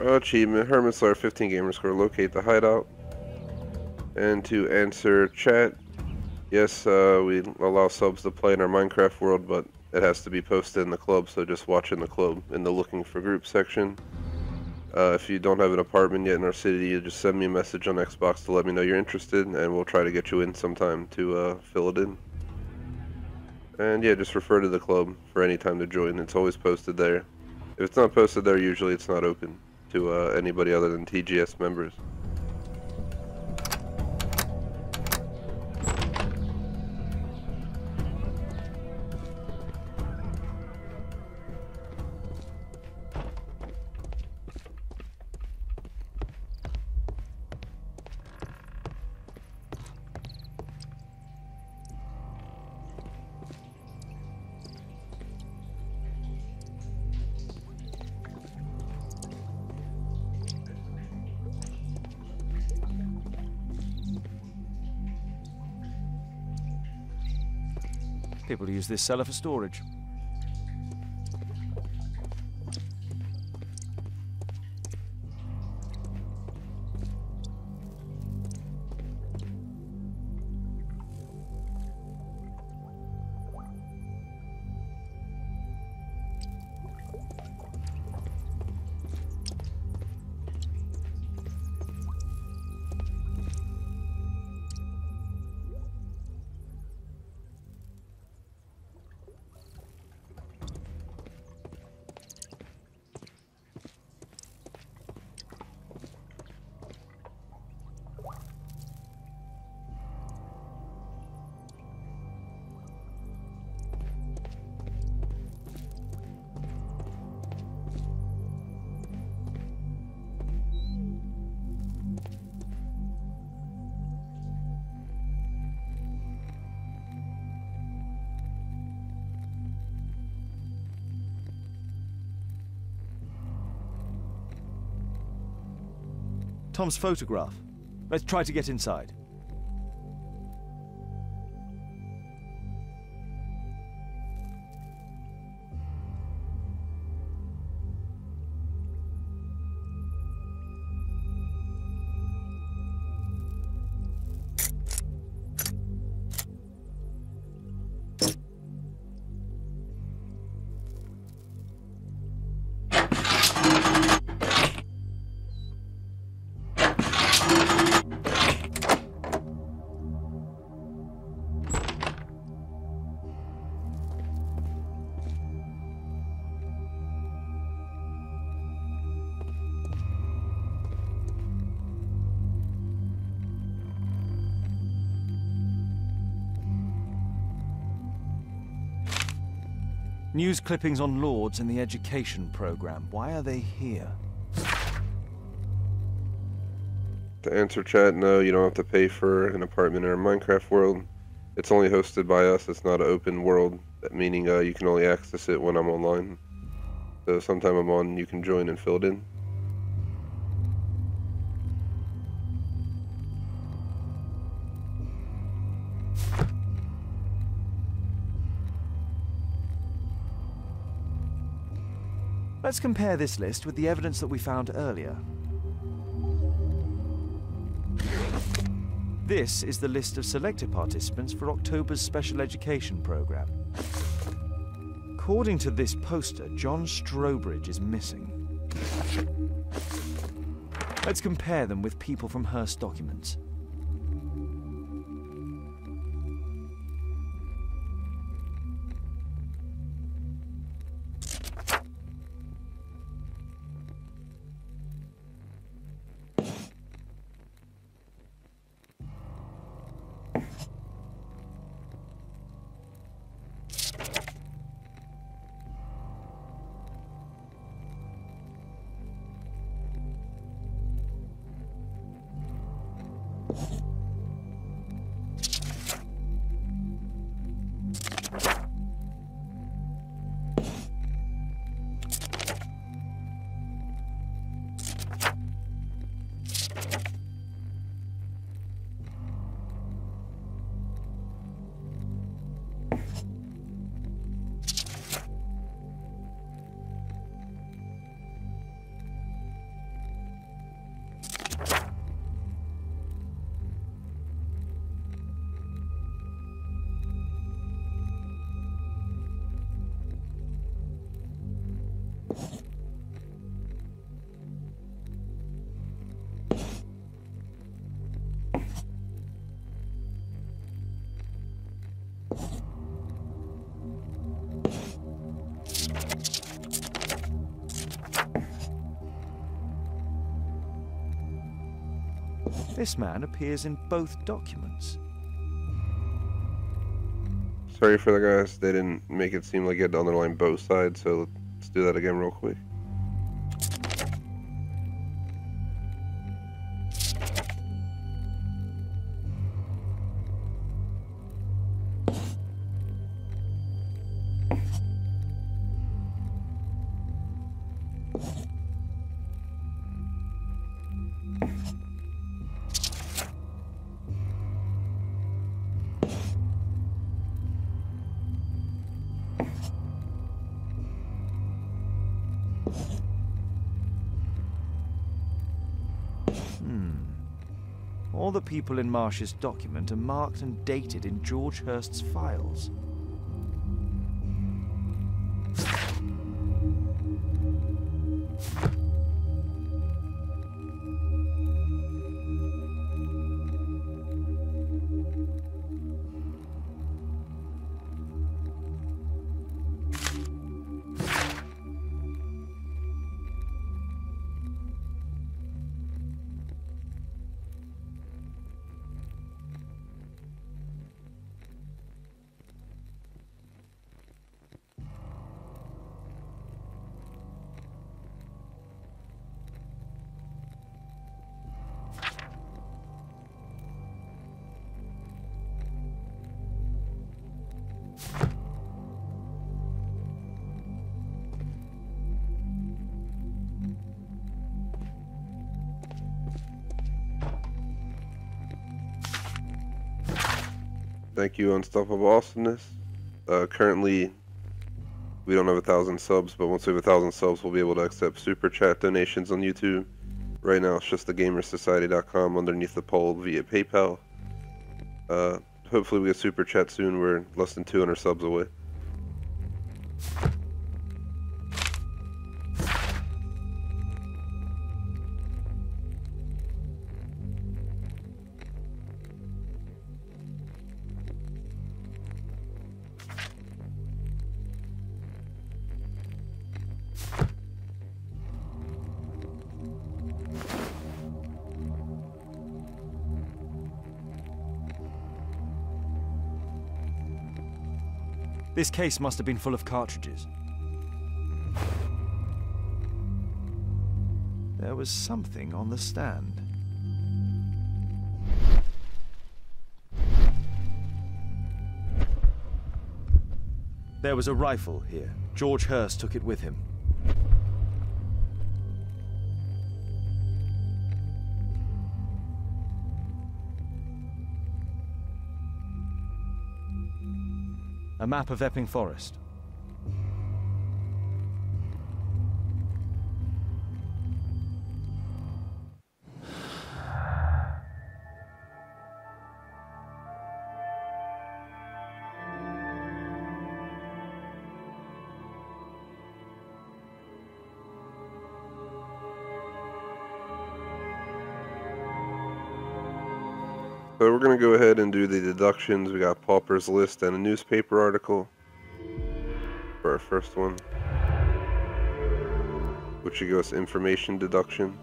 Achievement, Hermit Slayer 15 gamer score, locate the hideout. And to answer chat, yes, we allow subs to play in our Minecraft world, but it has to be posted in the club, so just watch in the club in the looking for group section. If you don't have an apartment yet in our city, you just send me a message on Xbox to let me know you're interested, and we'll try to get you in sometime to fill it in. And yeah, just refer to the club for any time to join. It's always posted there. If it's not posted there, usually it's not open to anybody other than TGS members. People use this cellar for storage. Tom's photograph. Let's try to get inside. News clippings on Lords in the education program. Why are they here? To answer chat, no, you don't have to pay for an apartment in our Minecraft world. It's only hosted by us. It's not an open world, meaning you can only access it when I'm online. So sometime I'm on, you can join and fill it in. Let's compare this list with the evidence that we found earlier. This is the list of selected participants for October's special education program. According to this poster, John Strobridge is missing. Let's compare them with people from Hearst documents. This man appears in both documents. Sorry for the guys, they didn't make it seem like you had to underline both sides, so let's do that again real quick. All the people in Marsh's document are marked and dated in George Hurst's files. Thank you, Unstoppable Awesomeness. Currently, we don't have 1,000 subs, but once we have 1,000 subs, we'll be able to accept super chat donations on YouTube. Right now, it's just thegamersociety.com underneath the poll via PayPal. Hopefully, we get super chat soon. We're less than 200 subs away. This case must have been full of cartridges. There was something on the stand. There was a rifle here. George Hurst took it with him. A map of Epping Forest. So we're going to go ahead and do the deductions. We got Pauper's List and a newspaper article for our first one, which should give us information deduction.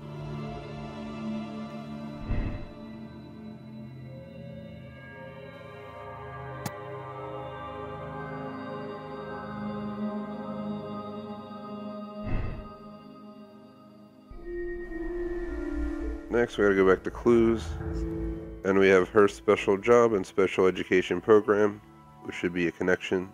Next, we got to go back to clues. And we have her special job and special education program, which should be a connection.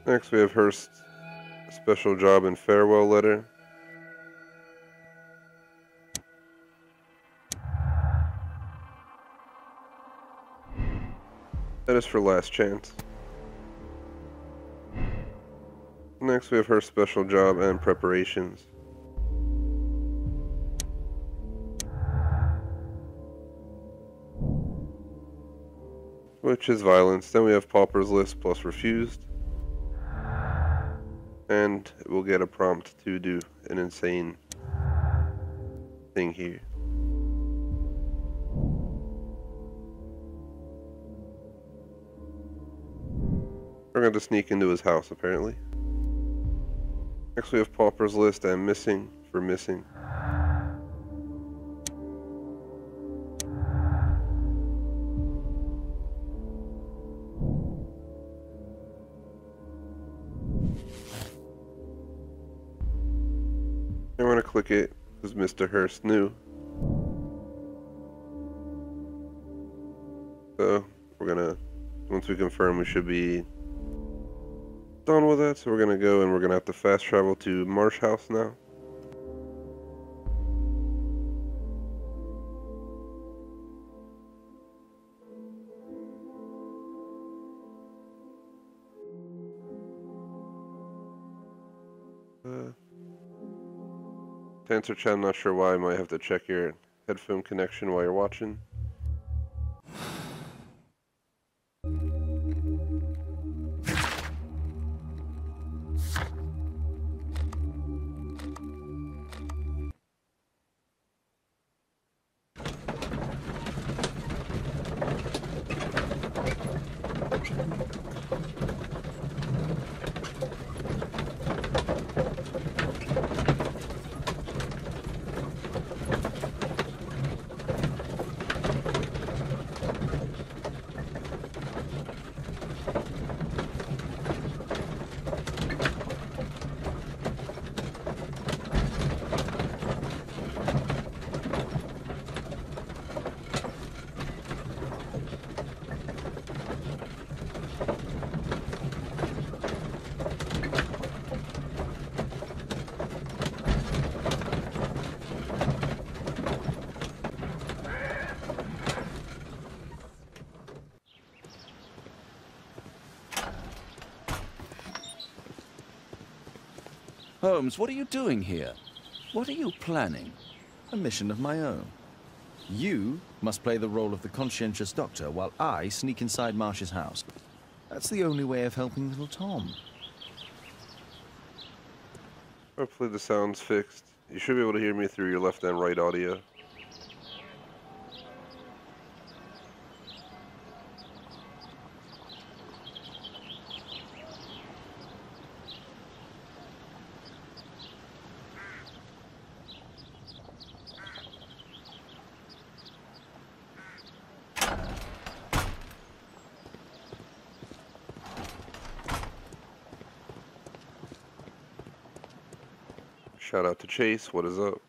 Next, we have Hurst's special job and farewell letter. That is for last chance. Next we have her special job and preparations. Which is violence. Then we have Pauper's List plus refused. And we'll get a prompt to do an insane thing here. We're going to sneak into his house, apparently. Next we have Pauper's List and missing for missing. I want to click it because Mr. Hurst knew. So we're gonna, once we confirm, we should be done with that. So we're gonna go and we're gonna have to fast travel to Marsh House now. To answer chat, I'm not sure why. I might have to check your headphone connection while you're watching. Holmes, what are you doing here? What are you planning? A mission of my own. You must play the role of the conscientious doctor while I sneak inside Marsh's house. That's the only way of helping little Tom. Hopefully the sound's fixed. You should be able to hear me through your left and right audio. Shout out to Chase, what is up?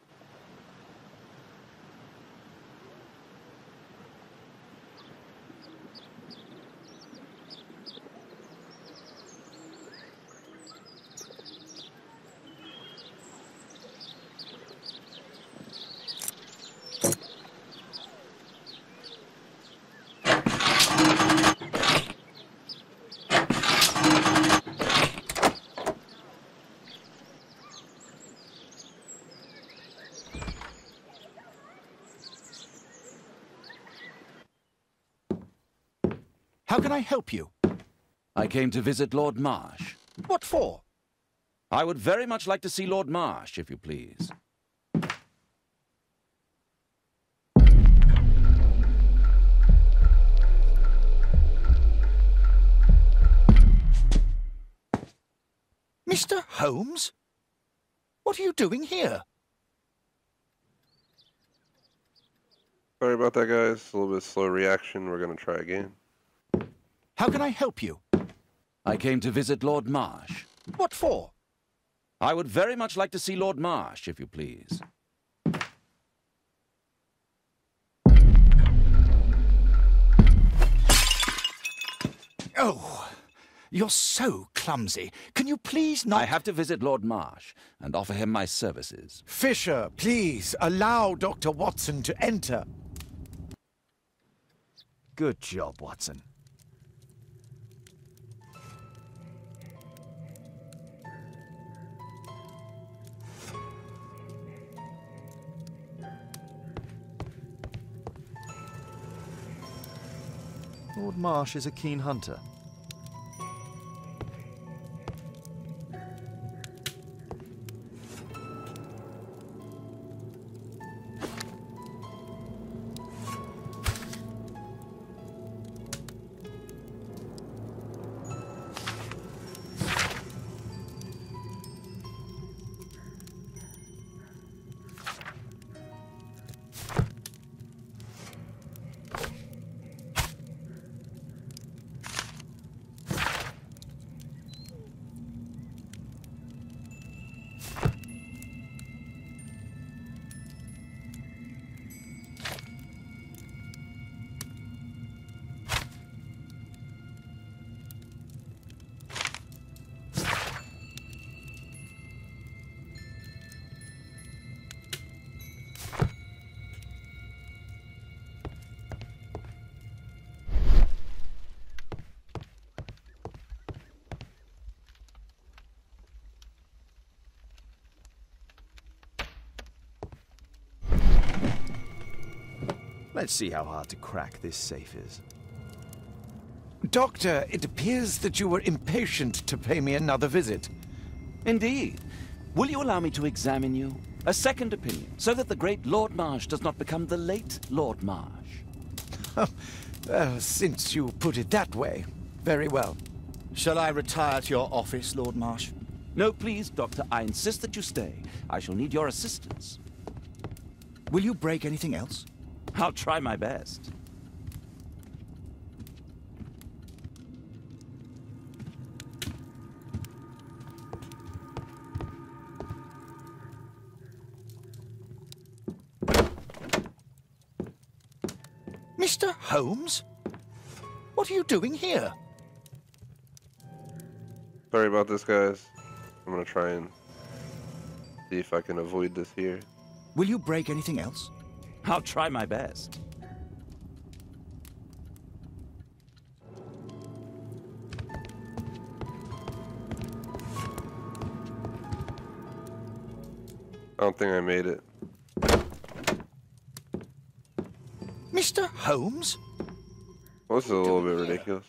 How can I help you? I came to visit Lord Marsh. What for? I would very much like to see Lord Marsh, if you please. Mr. Holmes? What are you doing here? Sorry about that, guys. A little bit slow reaction. We're going to try again. How can I help you? I came to visit Lord Marsh. What for? I would very much like to see Lord Marsh, if you please. Oh, you're so clumsy. Can you please not... I have to visit Lord Marsh and offer him my services. Fisher, please, allow Dr. Watson to enter. Good job, Watson. Lord Marsh is a keen hunter. Let's see how hard to crack this safe is. Doctor, it appears that you were impatient to pay me another visit. Indeed. Will you allow me to examine you? A second opinion, so that the great Lord Marsh does not become the late Lord Marsh. Well, since you put it that way, very well. Shall I retire to your office, Lord Marsh? No, please, Doctor. I insist that you stay. I shall need your assistance. Will you break anything else? I'll try my best. Mr. Holmes? What are you doing here? Sorry about this, guys. I'm gonna try and see if I can avoid this here. Will you break anything else? I'll try my best. I don't think I made it. Mr. Holmes? Well, this is a little bit ridiculous.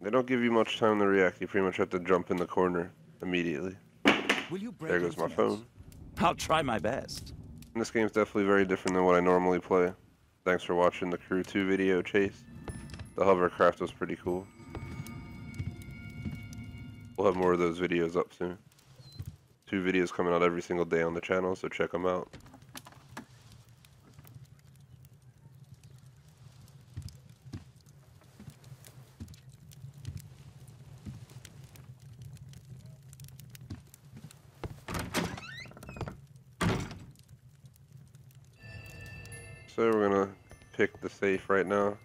They don't give you much time to react. You pretty much have to jump in the corner immediately. There goes my phone. I'll try my best. And this game's definitely very different than what I normally play. Thanks for watching the Crew 2 video chase. The hovercraft was pretty cool. We'll have more of those videos up soon. 2 videos coming out every single day on the channel, so check them out. So we're gonna pick the safe right now.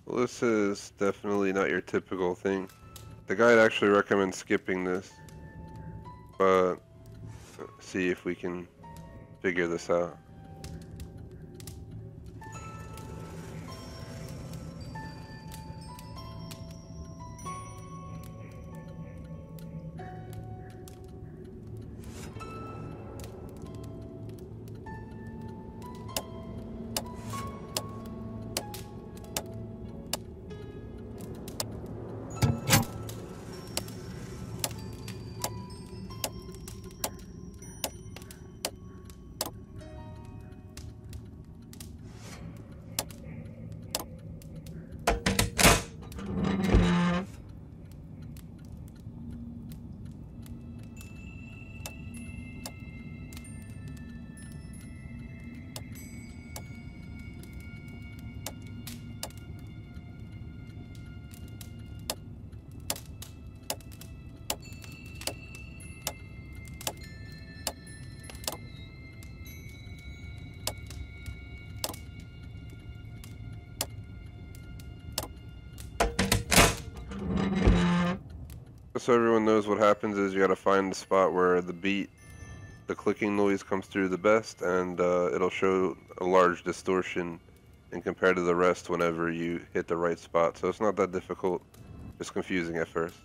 Well, this is definitely not your typical thing. The guide actually recommends skipping this, but see if we can figure this out. So everyone knows what happens is you gotta find the spot where the clicking noise comes through the best, and it'll show a large distortion and compared to the rest whenever you hit the right spot. So it's not that difficult, just confusing at first.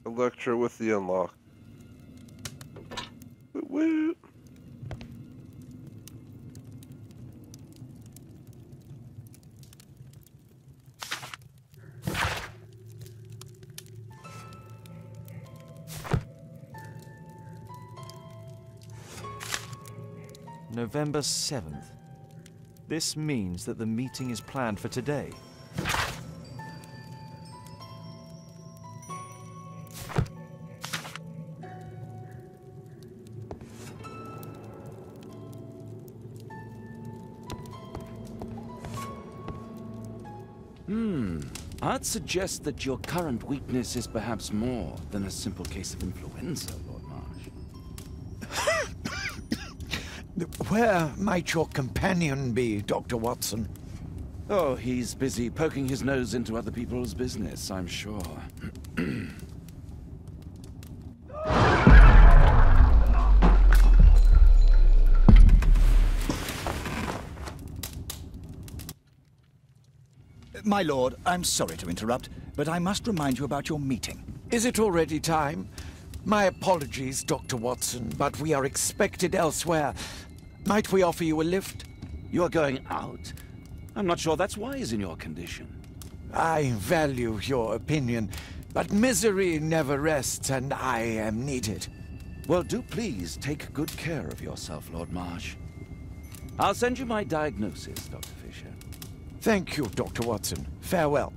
Electra with the unlock. Woo! November 7th. This means that the meeting is planned for today. I'd suggest that your current weakness is perhaps more than a simple case of influenza, Lord Marsh. Where might your companion be, Dr. Watson? Oh, he's busy poking his nose into other people's business, I'm sure. My lord, I'm sorry to interrupt, but I must remind you about your meeting. Is it already time? My apologies, Dr. Watson, but we are expected elsewhere. Might we offer you a lift? You're going out? I'm not sure that's wise in your condition. I value your opinion, but misery never rests, and I am needed. Well, do please take good care of yourself, Lord Marsh. I'll send you my diagnosis, Dr. Fisher. Thank you, Dr. Watson. Farewell.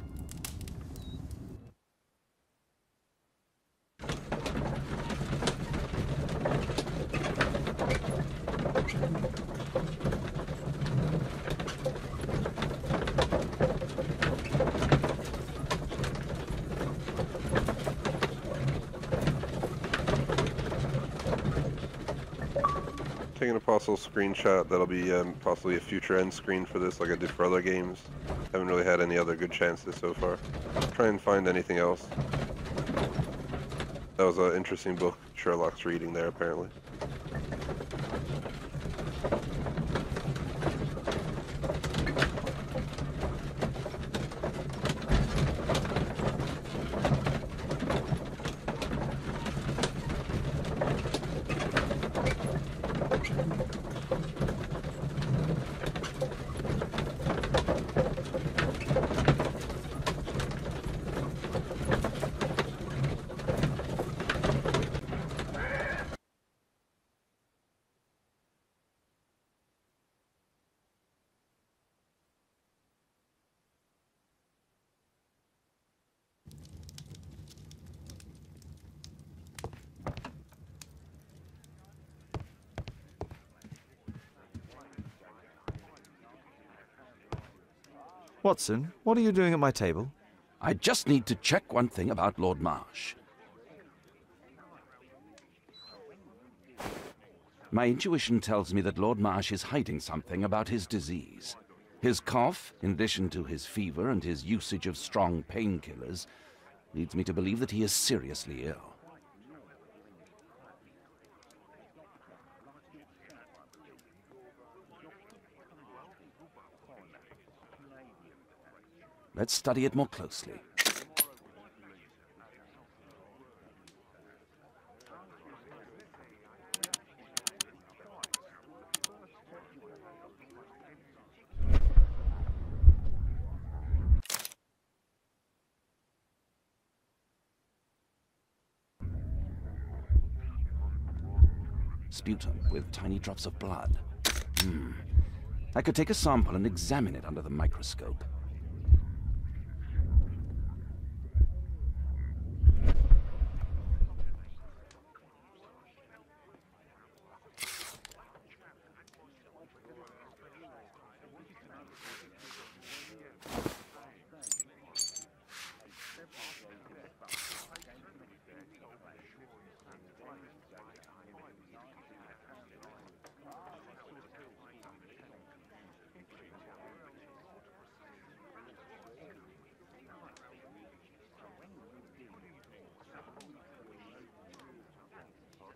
Taking a possible screenshot that'll be possibly a future end screen for this, like I did for other games. Haven't really had any other good chances so far. Try and find anything else. That was an interesting book Sherlock's reading there, apparently. Watson, what are you doing at my table? I just need to check one thing about Lord Marsh. My intuition tells me that Lord Marsh is hiding something about his disease. His cough, in addition to his fever and his usage of strong painkillers, leads me to believe that he is seriously ill. Let's study it more closely. Sputum with tiny drops of blood. I could take a sample and examine it under the microscope.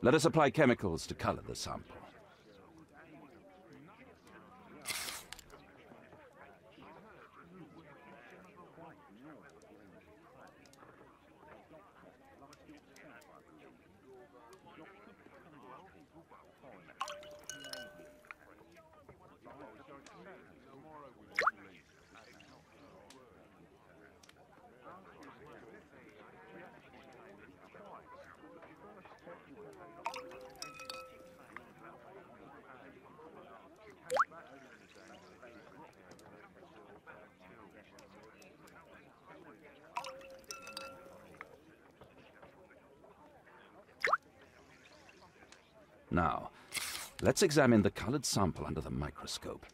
Let us apply chemicals to color the sample. Now, let's examine the colored sample under the microscope.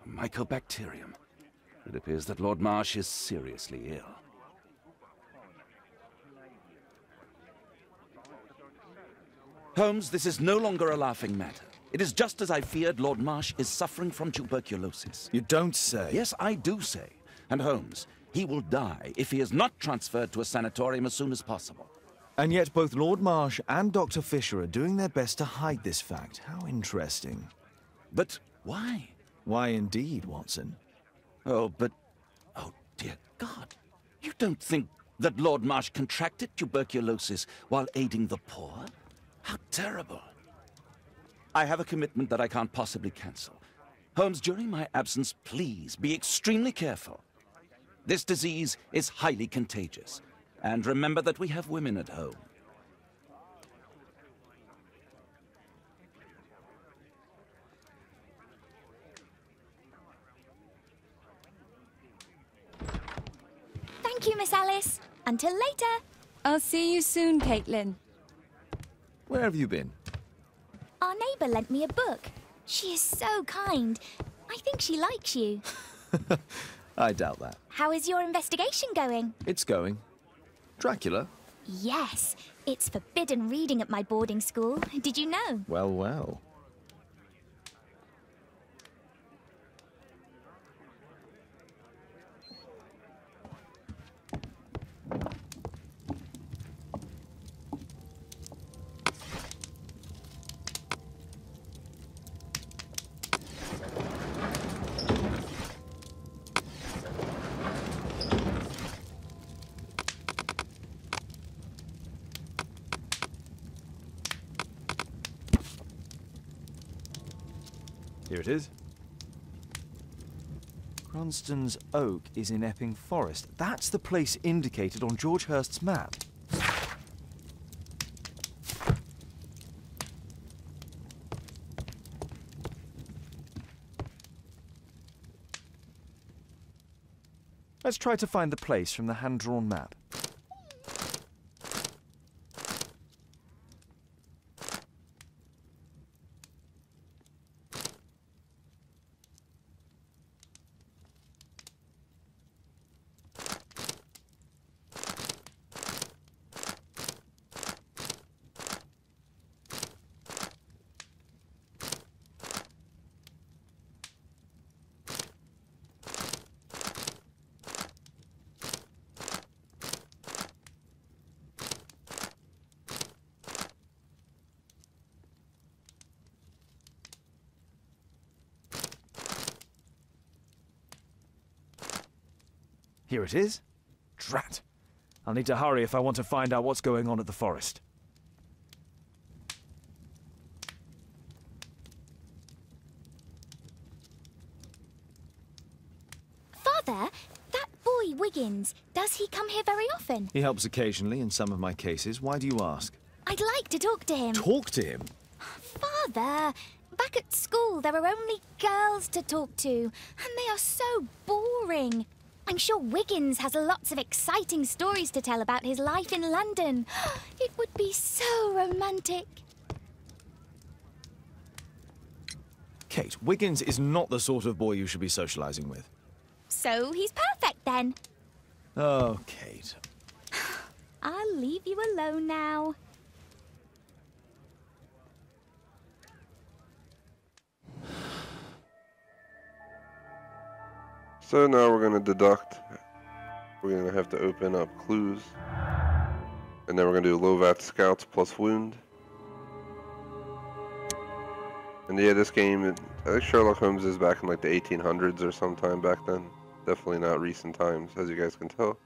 Mycobacterium. It appears that Lord Marsh is seriously ill. Holmes, this is no longer a laughing matter. It is just as I feared. Lord Marsh is suffering from tuberculosis. You don't say. Yes, I do say. And Holmes, he will die if he is not transferred to a sanatorium as soon as possible. And yet both Lord Marsh and Dr. Fisher are doing their best to hide this fact. How interesting. But why? Why indeed, Watson? Oh, but... Oh, dear God. You don't think that Lord Marsh contracted tuberculosis while aiding the poor? How terrible. I have a commitment that I can't possibly cancel. Holmes, during my absence, please be extremely careful. This disease is highly contagious. And remember that we have women at home. Thank you, Miss Alice. Until later. I'll see you soon, Caitlin. Where have you been? Our neighbour lent me a book. She is so kind. I think she likes you. I doubt that. How is your investigation going? It's going. Dracula? Yes. It's forbidden reading at my boarding school. Did you know? Well, well. Here it is. Cranston's Oak is in Epping Forest. That's the place indicated on George Hurst's map. Let's try to find the place from the hand-drawn map. Here it is. Drat. I'll need to hurry if I want to find out what's going on at the forest. Father, that boy Wiggins, does he come here very often? He helps occasionally in some of my cases. Why do you ask? I'd like to talk to him. Talk to him? Father, back Back at school, there are only girls to talk to, and they are so boring. I'm sure Wiggins has lots of exciting stories to tell about his life in London. It would be so romantic. Kate, Wiggins is not the sort of boy you should be socializing with. So he's perfect then. Oh, Kate. I'll leave you alone now. So now we're going to deduct. We're going to have to open up clues. And then we're going to do Lovat Scouts plus Wound. And yeah, this game, I think Sherlock Holmes is back in like the 1800s or sometime back then. Definitely not recent times, as you guys can tell.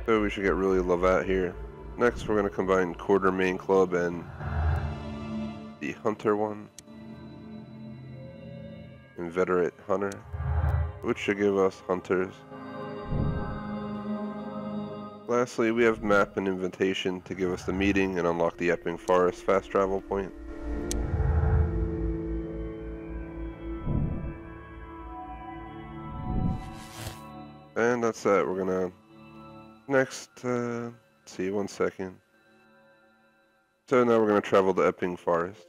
So we should get really Lovat here. Next, we're going to combine Quartermain Club and the Hunter one. Inveterate Hunter, which should give us Hunters. Lastly, we have Map and Invitation to give us the meeting and unlock the Epping Forest fast travel point. And that's that. We're gonna next see 1 second. So now we're gonna travel to Epping Forest.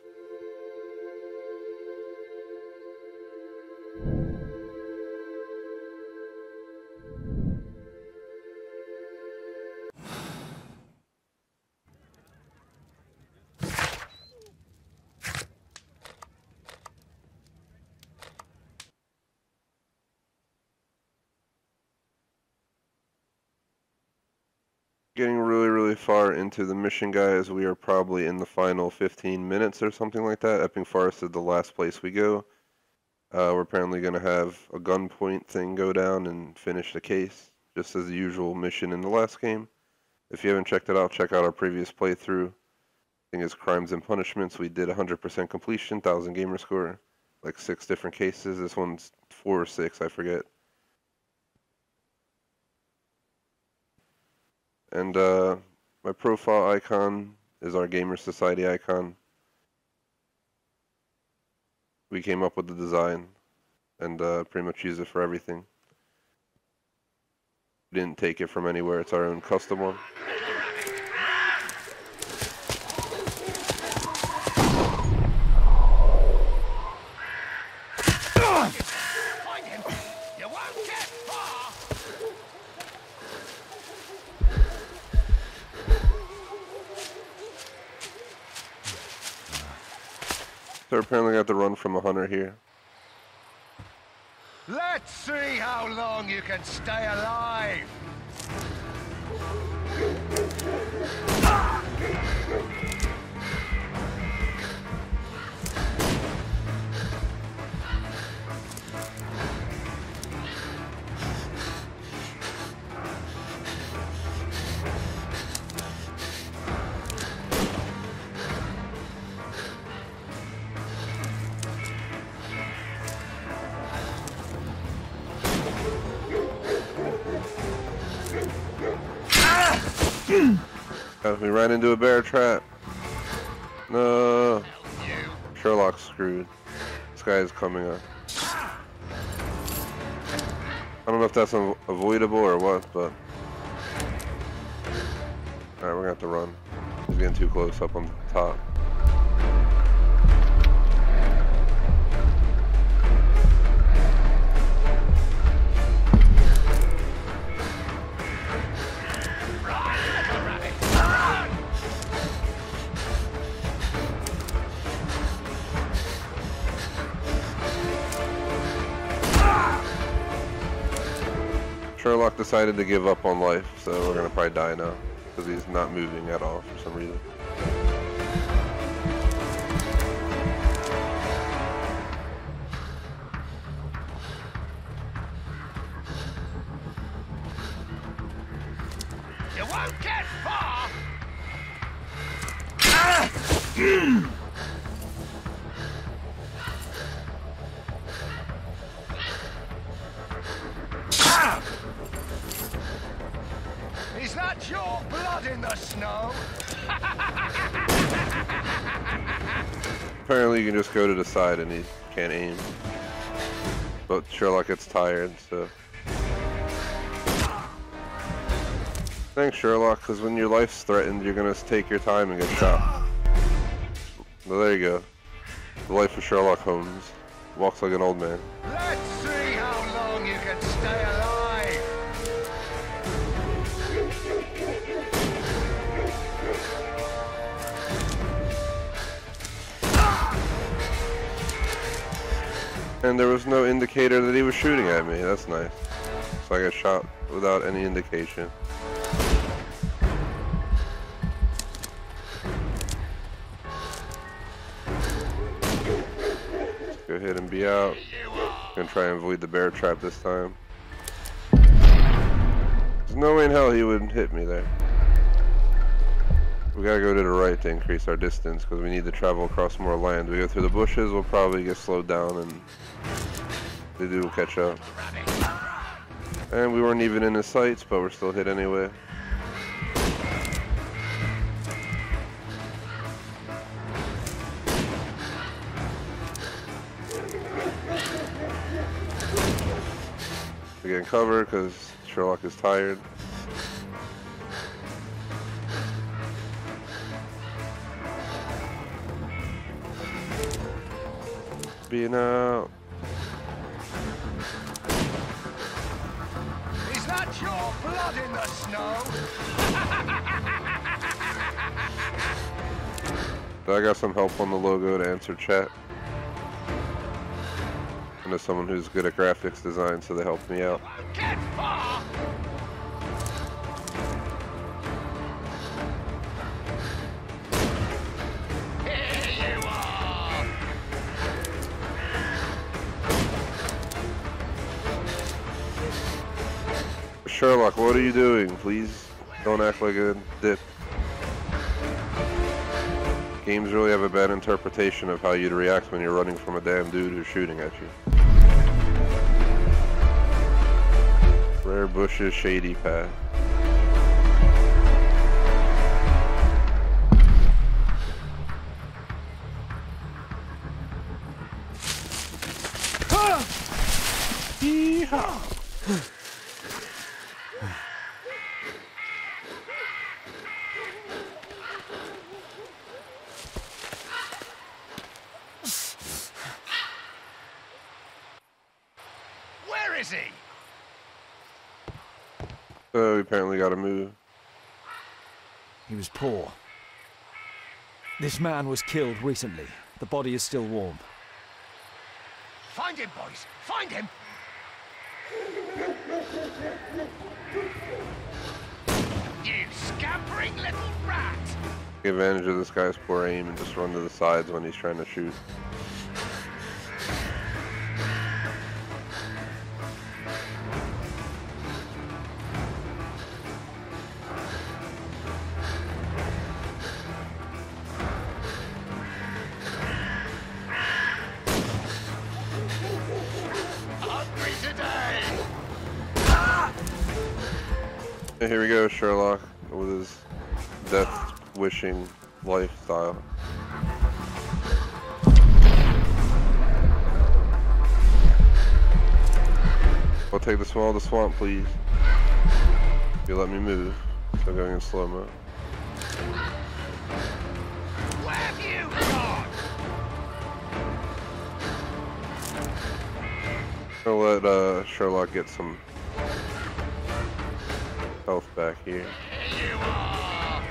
Getting really far into the mission, guys. We are probably in the final 15 minutes or something like that. Epping Forest is the last place we go. We're apparently going to have a gunpoint thing go down and finish the case, just as the usual mission in the last game. If you haven't checked it out, check out our previous playthrough. I think it's Crimes and Punishments. We did 100% completion, 1000 gamer score, like 6 different cases. This one's 4 or 6, I forget. And my profile icon is our Gamer Society icon. We came up with the design and pretty much use it for everything. We didn't take it from anywhere, it's our own custom one. So apparently I got to run from a hunter here. Let's see how long you can stay alive. We ran into a bear trap. No. Sherlock's screwed. This guy is coming up. I don't know if that's avoidable or what, but... Alright, we're gonna have to run. He's getting too close up on the top. Sherlock decided to give up on life, so we're gonna probably die now, because he's not moving at all for some reason. You won't get far! Is that your blood in the snow? Apparently you can just go to the side and he can't aim. But Sherlock gets tired, so... Thanks, Sherlock, because when your life's threatened, you're going to take your time and get shot. Well, there you go. The life of Sherlock Holmes. Walks like an old man. Let's see how long you can stay alive. And there was no indicator that he was shooting at me. That's nice. So I got shot without any indication. Go ahead and be out. Gonna try and avoid the bear trap this time. There's no way in hell he would hit me there. We gotta go to the right to increase our distance because we need to travel across more land. We go through the bushes, we'll probably get slowed down and the dude will catch up. And we weren't even in his sights, but we're still hit anyway. We're getting covered because Sherlock is tired. Being out. Is that your blood in the snow? So I got some help on the logo to answer chat. And there's someone who's good at graphics design, so they helped me out. Get far! Here you are! Sherlock, what are you doing? Please don't act like a dip. Games really have a bad interpretation of how you'd react when you're running from a damn dude who's shooting at you. Rare bushes, shady path. Yeehaw! Where is he? So we apparently gotta move. He was poor. This man was killed recently. The body is still warm. Find him, boys! Find him! You scampering little rat! Take advantage of this guy's poor aim and just run to the sides when he's trying to shoot. And here we go, Sherlock, with his death-wishing lifestyle. I'll take the small of the swamp, please. If you let me move. So going in slow-mo. Where have you gone? I'll let Sherlock get some health back here. Here you are!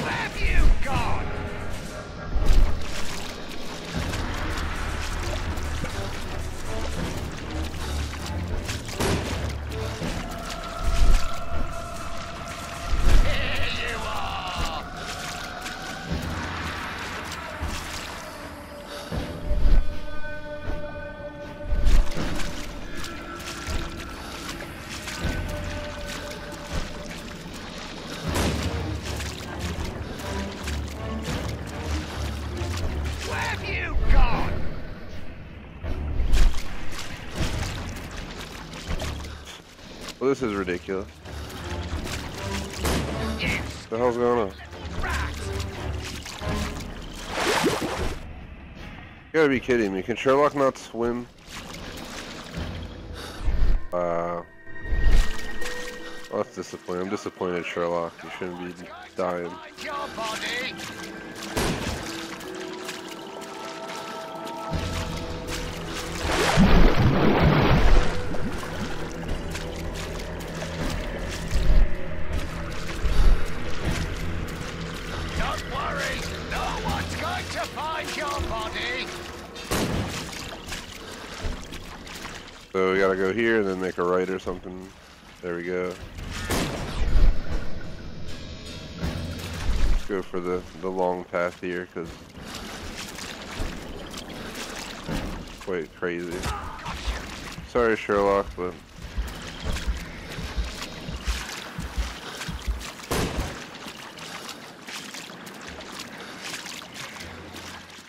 Where have you gone? Well, this is ridiculous. What the hell's going on? You gotta be kidding me. Can Sherlock not swim? Wow. Well, that's disappointing. I'm disappointed, Sherlock. You shouldn't be dying. Don't worry, no one's going to find your body. So we gotta go here and then make a right or something. There we go. Let's go for the long path here because it's quite crazy. Sorry, Sherlock, but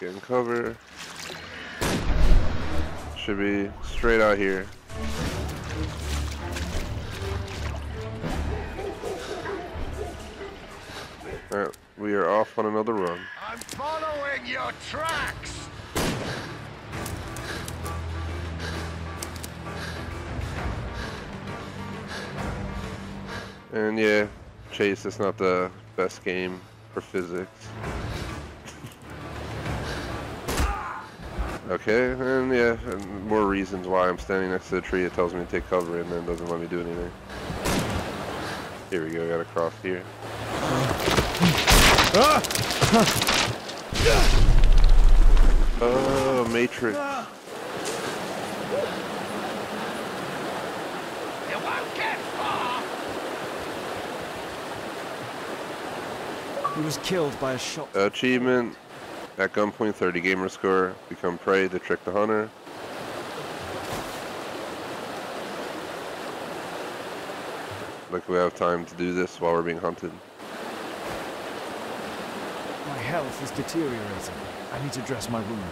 getting cover. Should be straight out here. Alright, we are off on another run. I'm following your tracks. And yeah, Chase is not the best game for physics. Okay, and yeah, and more reasons why I'm standing next to the tree. It tells me to take cover and then doesn't let me do anything. Here we go, gotta cross here. Oh, Matrix. You won't get far. He was killed by a shot. Achievement. At gunpoint, 30 gamer score. Become prey to trick the hunter. Like we have time to do this while we're being hunted. My health is deteriorating. I need to dress my wound.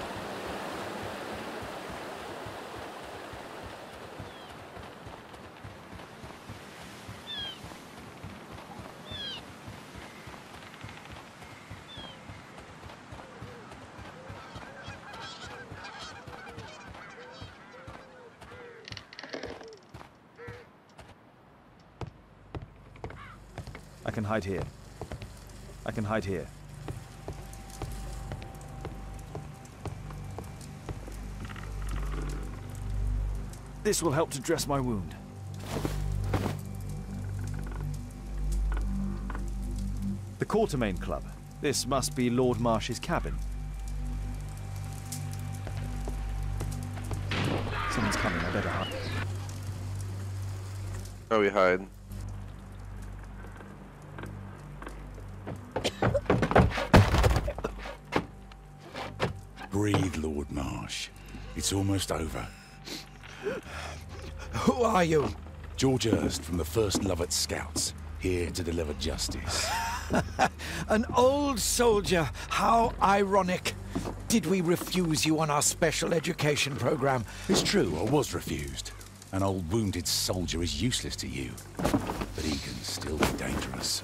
I can hide here. I can hide here. This will help to dress my wound. The Quartermain Club. This must be Lord Marsh's cabin. Someone's coming, I better hide. Oh, we hide. Breathe, Lord Marsh. It's almost over. Who are you? George Hurst from the 1st Lovett Scouts, here to deliver justice. An old soldier. How ironic. Did we refuse you on our special education program? It's true, I was refused. An old wounded soldier is useless to you, but he can still be dangerous.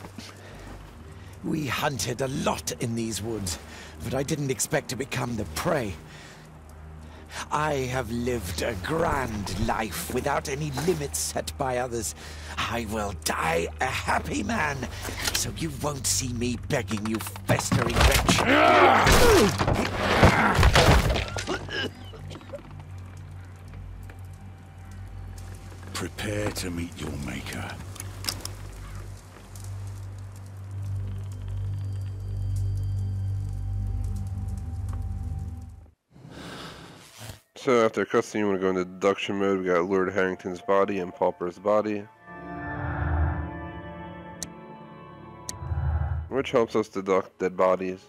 We hunted a lot in these woods, but I didn't expect to become the prey. I have lived a grand life without any limits set by others. I will die a happy man, so you won't see me begging you, festering wretch. Prepare to meet your maker. So after cutscene, you want to go into deduction mode. We got Lord Harrington's body and Pauper's body, which helps us deduct dead bodies.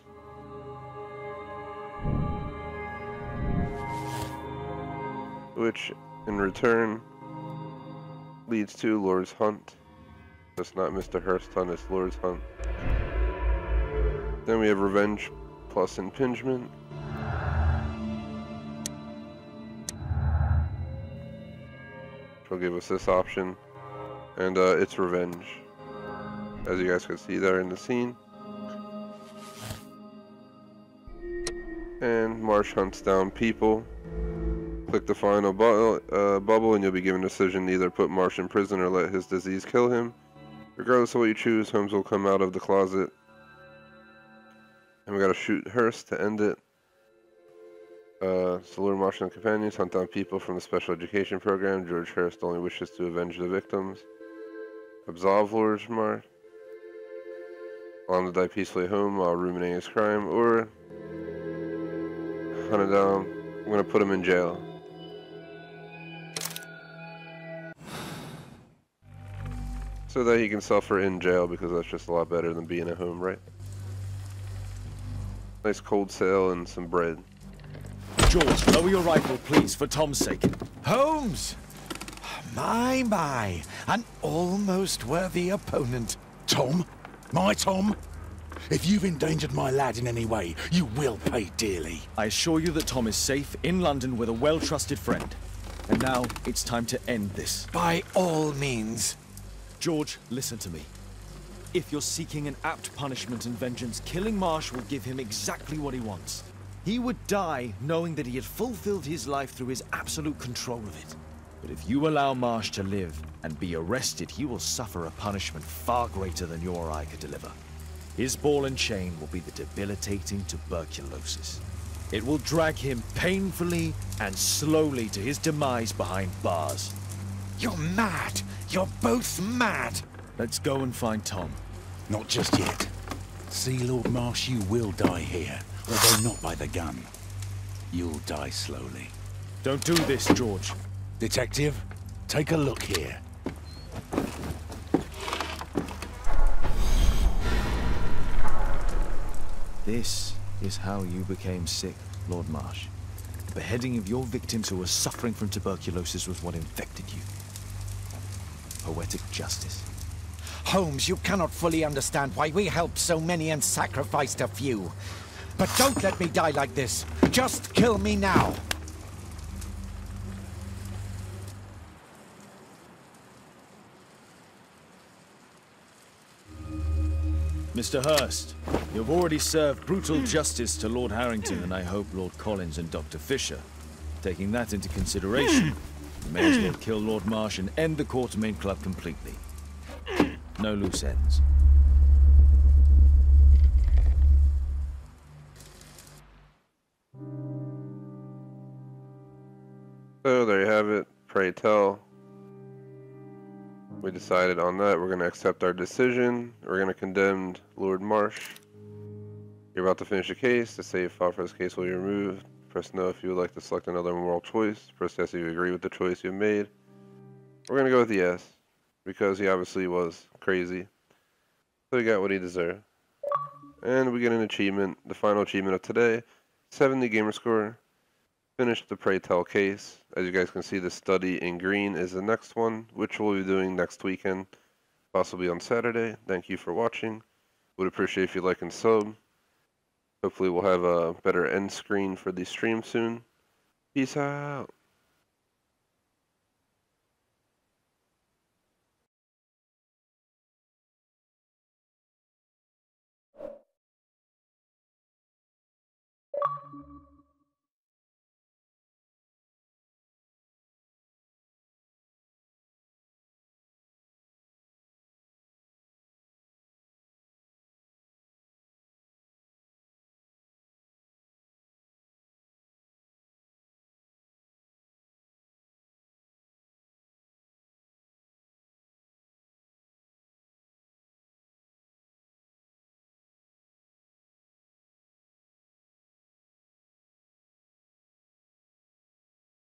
Which, in return, leads to Lord's Hunt. It's not Mr. Hurst's hunt, it's Lord's Hunt. Then we have Revenge plus Impingement. Will give us this option. And it's revenge. As you guys can see there in the scene. And Marsh hunts down people. Click the final bubble and you'll be given a decision to either put Marsh in prison or let his disease kill him. Regardless of what you choose, Holmes will come out of the closet. And we gotta shoot Hurst to end it. So Lord Marsh and companions hunt down people from the special education program. George Hurst only wishes to avenge the victims. Absolve Lord Marsh. Allow him to die peacefully home while ruminating his crime, or hunt him down. I'm gonna put him in jail. So that he can suffer in jail, because that's just a lot better than being at home, right? Nice cold sail and some bread. George, lower your rifle, please, for Tom's sake. Holmes! My, an almost worthy opponent. Tom? My Tom? If you've endangered my lad in any way, you will pay dearly. I assure you that Tom is safe in London with a well-trusted friend. And now, it's time to end this. By all means. George, listen to me. If you're seeking an apt punishment and vengeance, killing Marsh will give him exactly what he wants. He would die knowing that he had fulfilled his life through his absolute control of it. But if you allow Marsh to live and be arrested, he will suffer a punishment far greater than you or I could deliver. His ball and chain will be the debilitating tuberculosis. It will drag him painfully and slowly to his demise behind bars. You're mad! You're both mad! Let's go and find Tom. Not just yet. See, Lord Marsh, you will die here, although not by the gun. You'll die slowly. Don't do this, George. Detective, take a look here. This is how you became sick, Lord Marsh. The beheading of your victims who were suffering from tuberculosis was what infected you. Poetic justice. Holmes, you cannot fully understand why we helped so many and sacrificed a few. But don't let me die like this. Just kill me now. Mr. Hurst, you've already served brutal justice to Lord Harrington and I hope Lord Collins and Dr. Fisher. Taking that into consideration, you may as well kill Lord Marsh and end the Quartermain Club completely. No loose ends. So there you have it. Pray tell. We decided on that. We're going to accept our decision. We're going to condemn Lord Marsh. You're about to finish the case. The save file for this case will be removed. Press no if you would like to select another moral choice. Press yes if you agree with the choice you made. We're going to go with yes, because he obviously was crazy. So he got what he deserved. And we get an achievement, the final achievement of today. 70 gamer score. Finished the Pray Tell case. As you guys can see, the study in green is the next one, which we'll be doing next weekend, possibly on Saturday. Thank you for watching. Would appreciate if you like and sub. Hopefully we'll have a better end screen for the stream soon. Peace out.